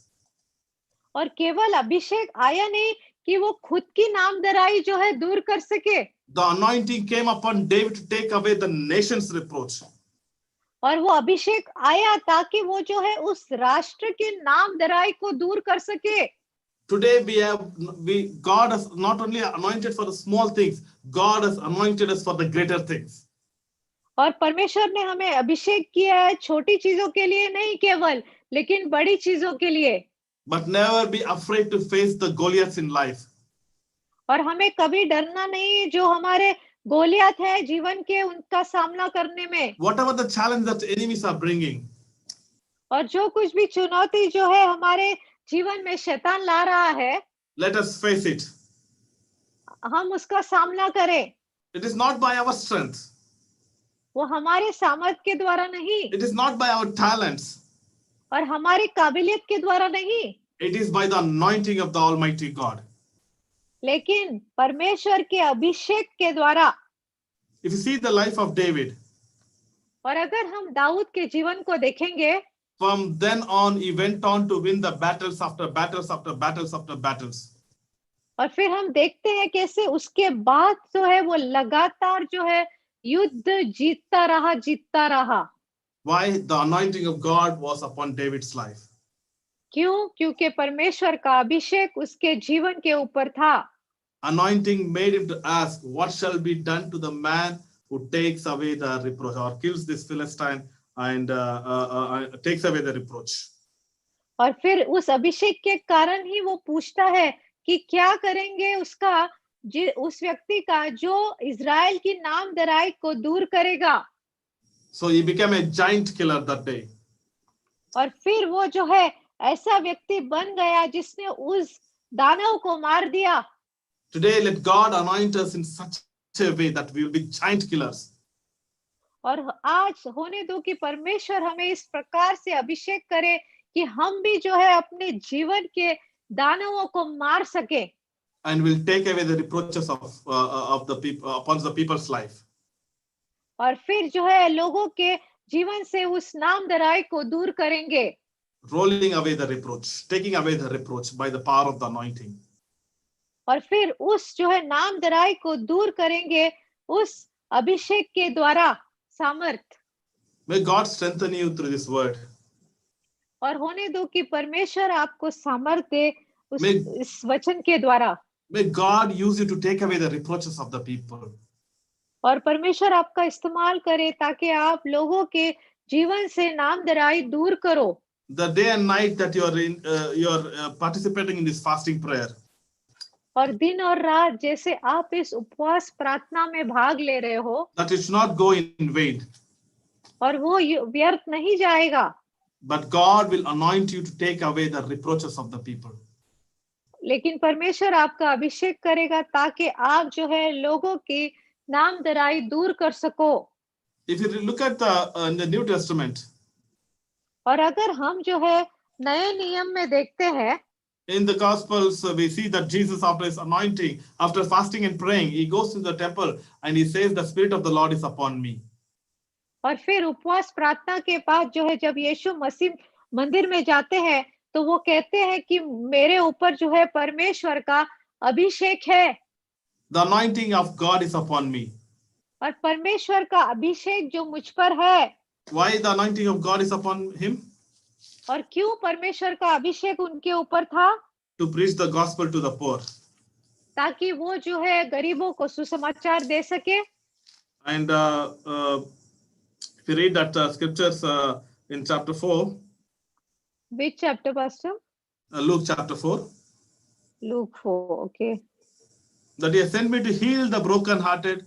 और केवल अभिषेक आया नहीं कि वो खुद की नामधराई जो है दूर कर सके। The anointing came upon David to take away the nation's reproach. और वो अभिषेक आया ताकि वो जो है उस राष्ट्र की नामधराई को दूर कर सके। Today God has not only anointed for the small things, God has anointed us for the greater things. और परमेश्वर ने हमें अभिषेक किया है छोटी चीजों के लिए नहीं केवल, लेकिन बड़ी चीजों के लिए। But never be afraid to face the Goliaths in life. और हमें कभी डरना नहीं जो हमारे गोलियत है जीवन के उनका सामना करने में। Whatever the challenge that enemies are bringing. और जो कुछ भी चुनौती जो है हमारे जीवन में शैतान ला रहा है, let us face it. हम उसका सामना करें। It is not by our strength. वो हमारे सामर्थ के द्वारा नहीं। It is not by our talents. और हमारी काबिलियत के द्वारा नहीं। It is by the anointing of the Almighty God. लेकिन परमेश्वर के अभिषेक के द्वारा। If you see the life of David, और अगर हम दाऊद के जीवन को देखेंगे, from then on he went on to win the battles after battles after battles after battles. और फिर हम देखते हैं कैसे उसके बाद जो है वो लगातार जो है युद्ध जीतता रहा। Why? The anointing of God was upon David's life. क्यों? क्योंकि परमेश्वर का अभिषेक उसके जीवन के ऊपर था। Anointing made him to ask, what shall be done to the man who takes away the reproach or kills this Philistine and takes away the reproach. और फिर उस अभिषेक के कारण ही वो पूछता है कि क्या करेंगे उस व्यक्ति का जो इजराइल की नामधराई को दूर करेगा। So he became a giant killer that day. और फिर वो जो है ऐसा व्यक्ति बन गया जिसने उस दानव को मार दिया। Today let God anoint us in such a way that we will be giant killers. और आज होने दो कि परमेश्वर हमें इस प्रकार से अभिषेक करे कि हम भी जो है अपने जीवन के दानवों को मार सके। And will take away the reproaches of the people upon the people's life. और फिर जो है लोगों के जीवन से उस नामधराई को दूर करेंगे। Rolling away the reproach, taking away the reproach by the power of the anointing. और फिर उस जो है नामधराई को दूर करेंगे उस अभिषेक के द्वारा सामर्थ। May God strengthen you through this word. और होने दो कि परमेश्वर आपको सामर्थ दे इस वचन के द्वारा। May God use you to take away the reproaches of the people. और परमेश्वर आपका इस्तेमाल करे ताकि आप लोगों के जीवन से नामधराई दूर करो। The day and night that you are participating in this fasting prayer. और दिन और रात जैसे आप इस उपवास प्रार्थना में भाग ले रहे हो, that it should not go in vain. और वो व्यर्थ नहीं जाएगा। But God will anoint you to take away the reproaches of the people. लेकिन परमेश्वर आपका अभिषेक करेगा ताकि आप जो है लोगों की नामधराई दूर कर सको। If you look at in the New Testament, और अगर हम जो है नए नियम में देखते हैं, in the Gospels we see that Jesus, after his anointing, after fasting and praying, he goes to the temple and he says, the Spirit of the Lord is upon me. और फिर उपवास प्रार्थना के बाद जो है जब यीशु मसीह मंदिर में जाते हैं तो वो कहते हैं कि मेरे ऊपर जो है परमेश्वर का अभिषेक है, The anointing of God is upon me. और परमेश्वर का अभिषेक जो मुझ पर है. Why the anointing of God is upon him? और क्यों परमेश्वर का अभिषेक उनके ऊपर था? To preach the gospel to the poor. ताकि वो जो है गरीबों को सुसमाचार दे सके. And if you read that scriptures in chapter 4, Which chapter, Pastor? Luke chapter 4, Luke 4, okay. that he has sent me to heal the broken-hearted,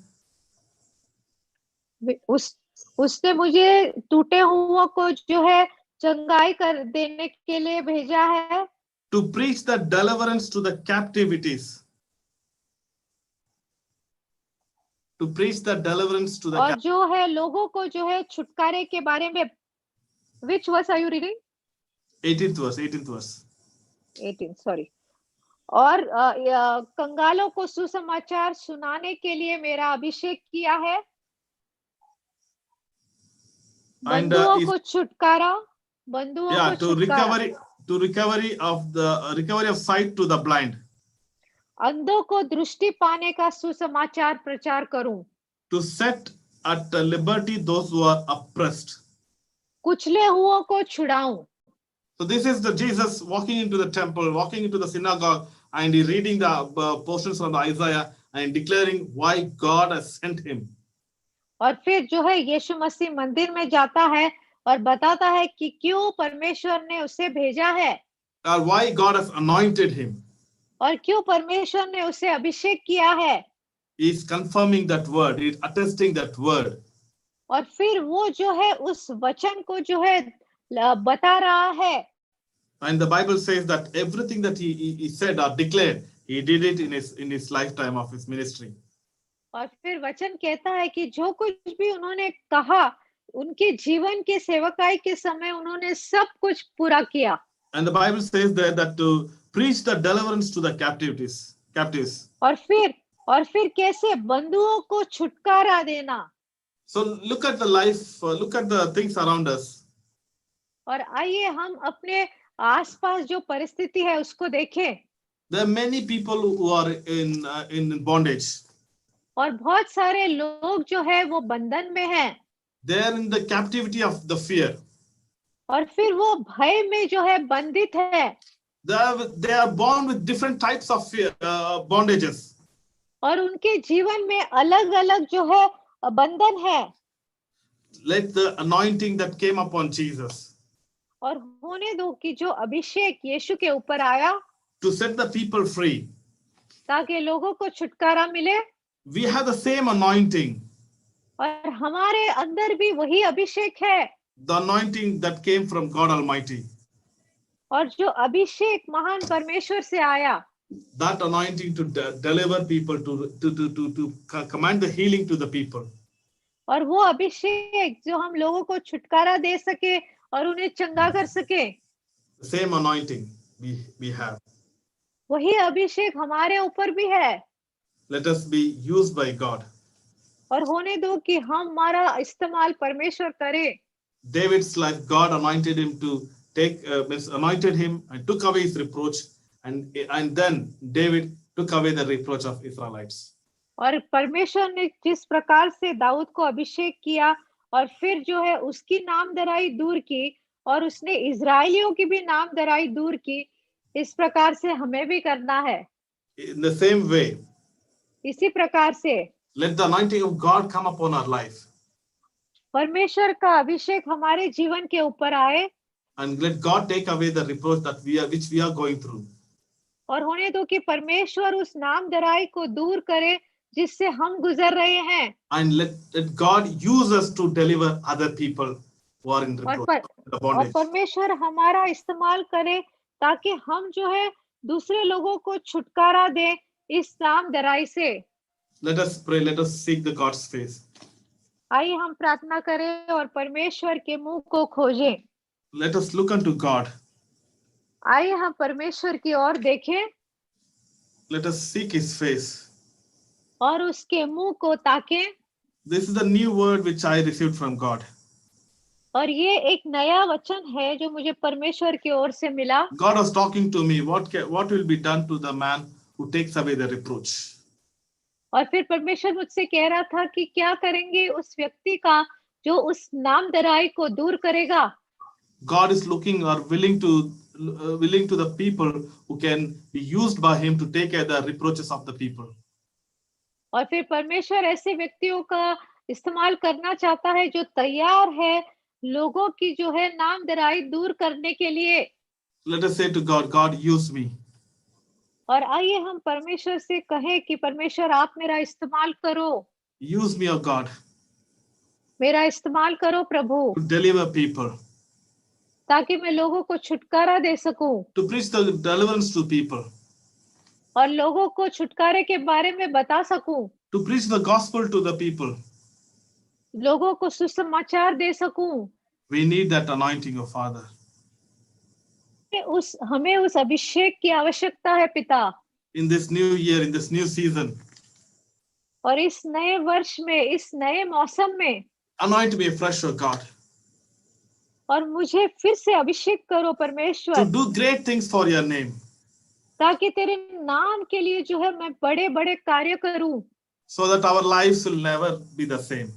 उसने मुझे टूटे हुओं को जो है चंगाई कर देने के लिए भेजा है. to preach the deliverance to the captivities. To preach the deliverance to the और जो है लोगों को जो है छुटकारे के बारे में. Which verse are you reading? 18th verse. 18, sorry. और कंगालों को सुसमाचार सुनाने के लिए मेरा अभिषेक किया है. And बंधुओं को छुटकारा, बंधुओं yeah, को छुटकारा, to recovery of sight to the blind, अंधों को दृष्टि पाने का सुसमाचार प्रचार करूं, to set at liberty those who are oppressed. कुचले हुओं को छुड़ाऊं. So this is the Jesus walking into the temple, walking into the synagogue, and he reading the portions from the Isaiah and declaring why God has sent him. और फिर जो है यीशु मसीह मंदिर में जाता है और बताता है कि क्यों परमेश्वर ने उसे भेजा है, Or why God has anointed him. और क्यों परमेश्वर ने उसे अभिषेक किया है. He is confirming that word, he is attesting that word. और फिर वो जो है उस वचन को जो है बता रहा है. And the Bible says that everything that he said or declared, he did it in his lifetime of his ministry. और फिर वचन कहता है कि जो कुछ भी उन्होंने कहा उनके जीवन के सेवकाई के समय उन्होंने सब कुछ पूरा किया. And the Bible says there that to preach the deliverance to the captives. और फिर कैसे बंधुओं को छुटकारा देना. So look at the life, look at the things around us. और आइए हम अपने आसपास जो परिस्थिति है उसको देखें. There are many people who are in bondage. और बहुत सारे लोग जो है वो बंधन में हैं. They are in the captivity of the fear. और फिर वो भय में जो है बंधित है. They are born with different types of fear, bondages. और उनके जीवन में अलग-अलग जो है बंधन है. Let the anointing that came upon Jesus. और होने दो कि जो अभिषेक यीशु के ऊपर आया to set the people free. ताकि लोगों को छुटकारा मिले. We have the same anointing. और हमारे अंदर भी वही अभिषेक है. The anointing that came from God Almighty. और जो अभिषेक महान परमेश्वर से आया. That anointing to deliver people, to command the healing to the people. और वो अभिषेक जो हम लोगों को छुटकारा दे सके और उन्हें चंगा कर सके. The same anointing we have. वही अभिषेक हमारे ऊपर भी है. Let us be used by God. और होने दो कि हम हमारा इस्तेमाल परमेश्वर करे. David's life, God anointed him to anointed him and took away his reproach, and then David took away the reproach of Israelites. और परमेश्वर ने जिस प्रकार से दाऊद को अभिषेक किया और फिर जो है उसकी नामधराई दूर की और उसने इजरायलियों की भी नामधराई दूर की, इस प्रकार से हमें भी करना है. In the same way, इसी प्रकार से let the anointing of God come upon our life. परमेश्वर का अभिषेक हमारे जीवन के ऊपर आए. And let God take away the reproach which we are going through. और होने दो कि परमेश्वर उस नामधराई को दूर करे जिससे हम गुजर रहे हैं. And let God use us to deliver other people who are in reproach, the bondage. और परमेश्वर हमारा इस्तेमाल करे ताकि हम जो है दूसरे लोगों को छुटकारा दें इस नामधराई से. Let us pray, let us seek the God's face. आइए हम प्रार्थना करें और परमेश्वर के मुंह को खोजें. Let us look unto God. आइए हम परमेश्वर की ओर देखें Let us seek his face. और उसके मुंह को ताकें. This is the new word which I received from God. और ये एक नया वचन है जो मुझे परमेश्वर की ओर से मिला। God was talking to me. What will be done to the man who takes away the reproach? और फिर परमेश्वर मुझसे कह रहा था कि क्या करेंगे उस व्यक्ति का जो उस नामधराई को दूर करेगा। God is looking or willing to the people who can be used by him to take away the reproaches of the people. और फिर परमेश्वर ऐसे व्यक्तियों का इस्तेमाल करना चाहता है जो तैयार है लोगों की जो है नामधराई दूर करने के लिए। Let us say to God, God, use me. और आइए हम परमेश्वर से कहें कि परमेश्वर आप मेरा इस्तेमाल करो। Use me, O God, मेरा इस्तेमाल करो प्रभु, to deliver people, ताकि मैं लोगों को छुटकारा दे सकूं to preach the deliverance to people, और लोगों को छुटकारे के बारे में बता सकूं, to preach the gospel to the people. लोगों को सुसमाचार दे सकूं। We need that anointing, O Father. हमें उस अभिषेक की आवश्यकता है पिता। In this new year, in this new season, और इस नए वर्ष में, इस नए मौसम में anoint me afresh, O God, और मुझे फिर से अभिषेक करो to परमेश्वर, do great things for your name, ताकि तेरे नाम के लिए जो है मैं बड़े बड़े कार्य करूं, so that our lives will never be the same.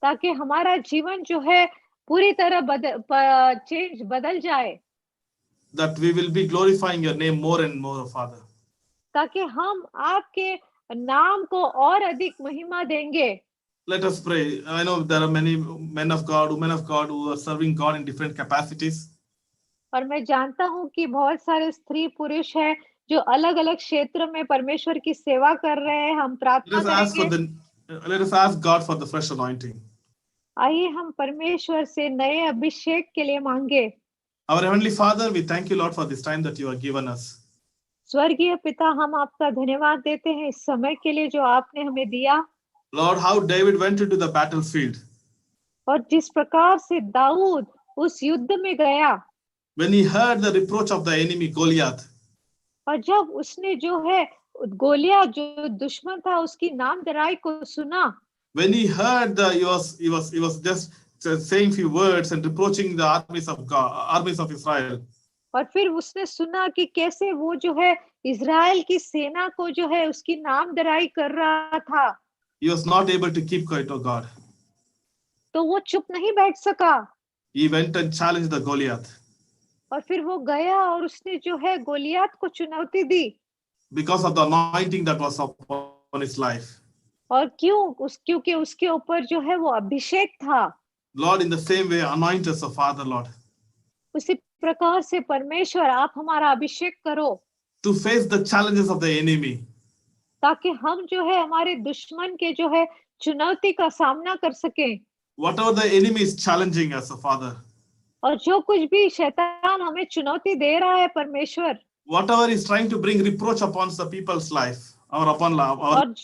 ताकि हमारा जीवन जो है पूरी तरह बदल जाए, That we will be glorifying your name more and more, O Father. ताकि हम आपके नाम को और अधिक महिमा देंगे। Let us pray. I know there are many men of God, women of God who are serving God in different capacities. और मैं जानता हूं कि बहुत सारे स्त्री पुरुष हैं जो अलग अलग क्षेत्र में परमेश्वर की सेवा कर रहे हैं। हम प्रार्थना करेंगे। Let us ask God for the fresh anointing. आइए हम परमेश्वर से नए अभिषेक के लिए मांगे। Our Heavenly Father, we thank you, Lord, for this time that you have given us. स्वर्गीय पिता, हम आपका धन्यवाद देते हैं इस समय के लिए जो आपने हमें दिया। Lord, how David went into the battlefield. और जिस प्रकार से दाऊद उस युद्ध में गया, When he heard the reproach of the enemy Goliath, और जब उसने जो है गोलियत जो दुश्मन था उसकी नामधराई को सुना, when he heard he was just saying few words and reproaching the armies of God, armies of Israel. और फिर उसने सुना कि कैसे वो जो है इजराइल की सेना को जो है उसकी नामधराई कर रहा था, He was not able to keep quiet, oh God. तो वो चुप नहीं बैठ सका। He went and challenged the Goliath. और फिर वो गया और उसने जो है गोलियत को चुनौती दी। Because of the anointing that was upon his life. और क्योंकि उसके ऊपर जो है वो अभिषेक था। Lord, in the same way, anoint us, O Father, Lord. उसी प्रकार से परमेश्वर आप हमारा अभिषेक करो। To face the challenges of the enemy. ताकि हम जो है हमारे दुश्मन के जो है चुनौती का सामना कर सकें। Whatever the enemy is challenging us, O Father. और जो कुछ भी शैतान हमें चुनौती दे रहा है परमेश्वर, Whatever is trying to bring reproach upon the people's life or upon our और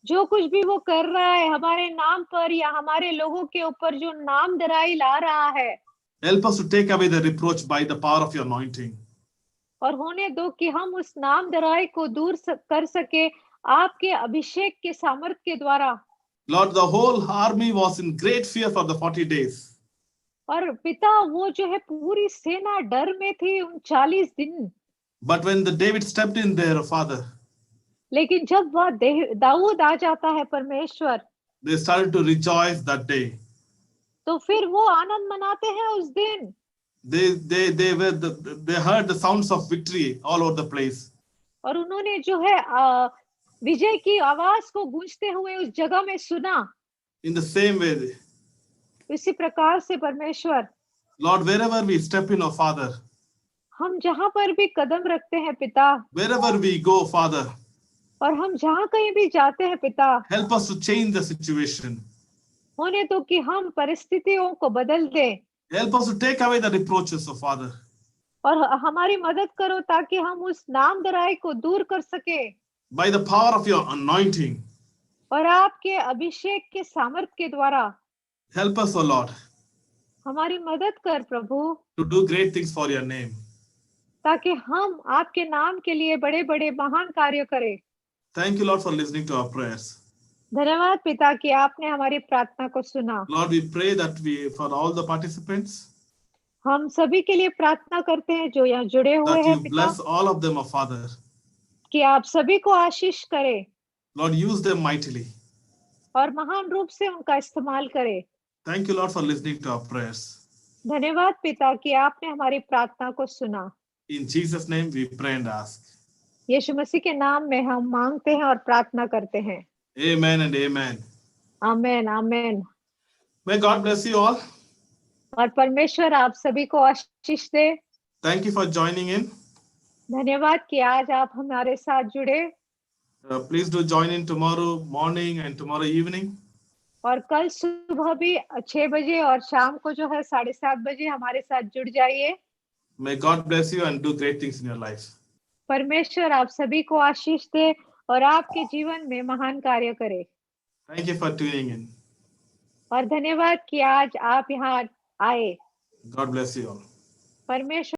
जो कुछ भी वो कर रहा है हमारे नाम पर या हमारे लोगों के ऊपर जो नामधराई ला रहा है, help us to take away the reproach by the power of your anointing. और होने दो कि हम उस नामधराई को दूर कर सके आपके अभिषेक के सामर्थ के द्वारा। Lord, the whole army was in great fear for the 40 days. और पिता वो जो है पूरी सेना डर में थी उन 40 दिन। But when the David stepped in there, Father, लेकिन जब वह दाऊद आ जाता है परमेश्वर, they started to rejoice that day. तो फिर वो आनंद मनाते हैं उस दिन। They heard the sounds of victory all over the place. और उन्होंने जो है विजय की आवाज को गूंजते हुए उस जगह में सुना। In the same way, इसी प्रकार से परमेश्वर, Lord, wherever we step in, O Father, हम जहां पर भी कदम रखते हैं पिता, wherever we go, Father, और हम जहां कहीं भी जाते हैं पिता, help us to change the situation. होने दो कि हम परिस्थितियों को बदल दें। Help us to take away the reproaches, O Father. और हमारी मदद करो ताकि हम उस नामधराई को दूर कर सके। By the power of your anointing, और आपके अभिषेक के सामर्थ के द्वारा help us, O Lord, हमारी मदद कर प्रभु, to do great things for your name. ताकि हम आपके नाम के लिए बड़े बड़े महान कार्य करें। Thank you, Lord, for listening to our prayers. धन्यवाद पिता कि आपने हमारी प्रार्थना को सुना। Lord, we pray that for all the participants, हम सभी के लिए प्रार्थना करते हैं जो यहाँ जुड़े हुए that हैं you पिता, bless all of them, O Father. कि आप सभी को आशीष करें Lord, use them mightily. और महान रूप से उनका इस्तेमाल करें। Thank you, Lord, for listening to our prayers. धन्यवाद पिता कि आपने हमारी प्रार्थना को सुना। In Jesus' name we pray and ask. यीशु मसीह के नाम में हम मांगते हैं और प्रार्थना करते हैं। Amen and amen. Amen amen. May God bless you all. और परमेश्वर आप सभी को आशीष दे। Thank you for joining in. धन्यवाद कि आज आप हमारे साथ जुड़े। Please do join in tomorrow morning and tomorrow evening. और कल सुबह भी 6 बजे और शाम को जो है 7:30 बजे हमारे साथ जुड़ जाइए। May God bless you and do great things in your lives. परमेश्वर आप सभी को आशीष दे और आपके जीवन में महान कार्य करे। Thank you for tuning in. और धन्यवाद कि आज आप यहाँ आए। God bless you all. परमेश्वर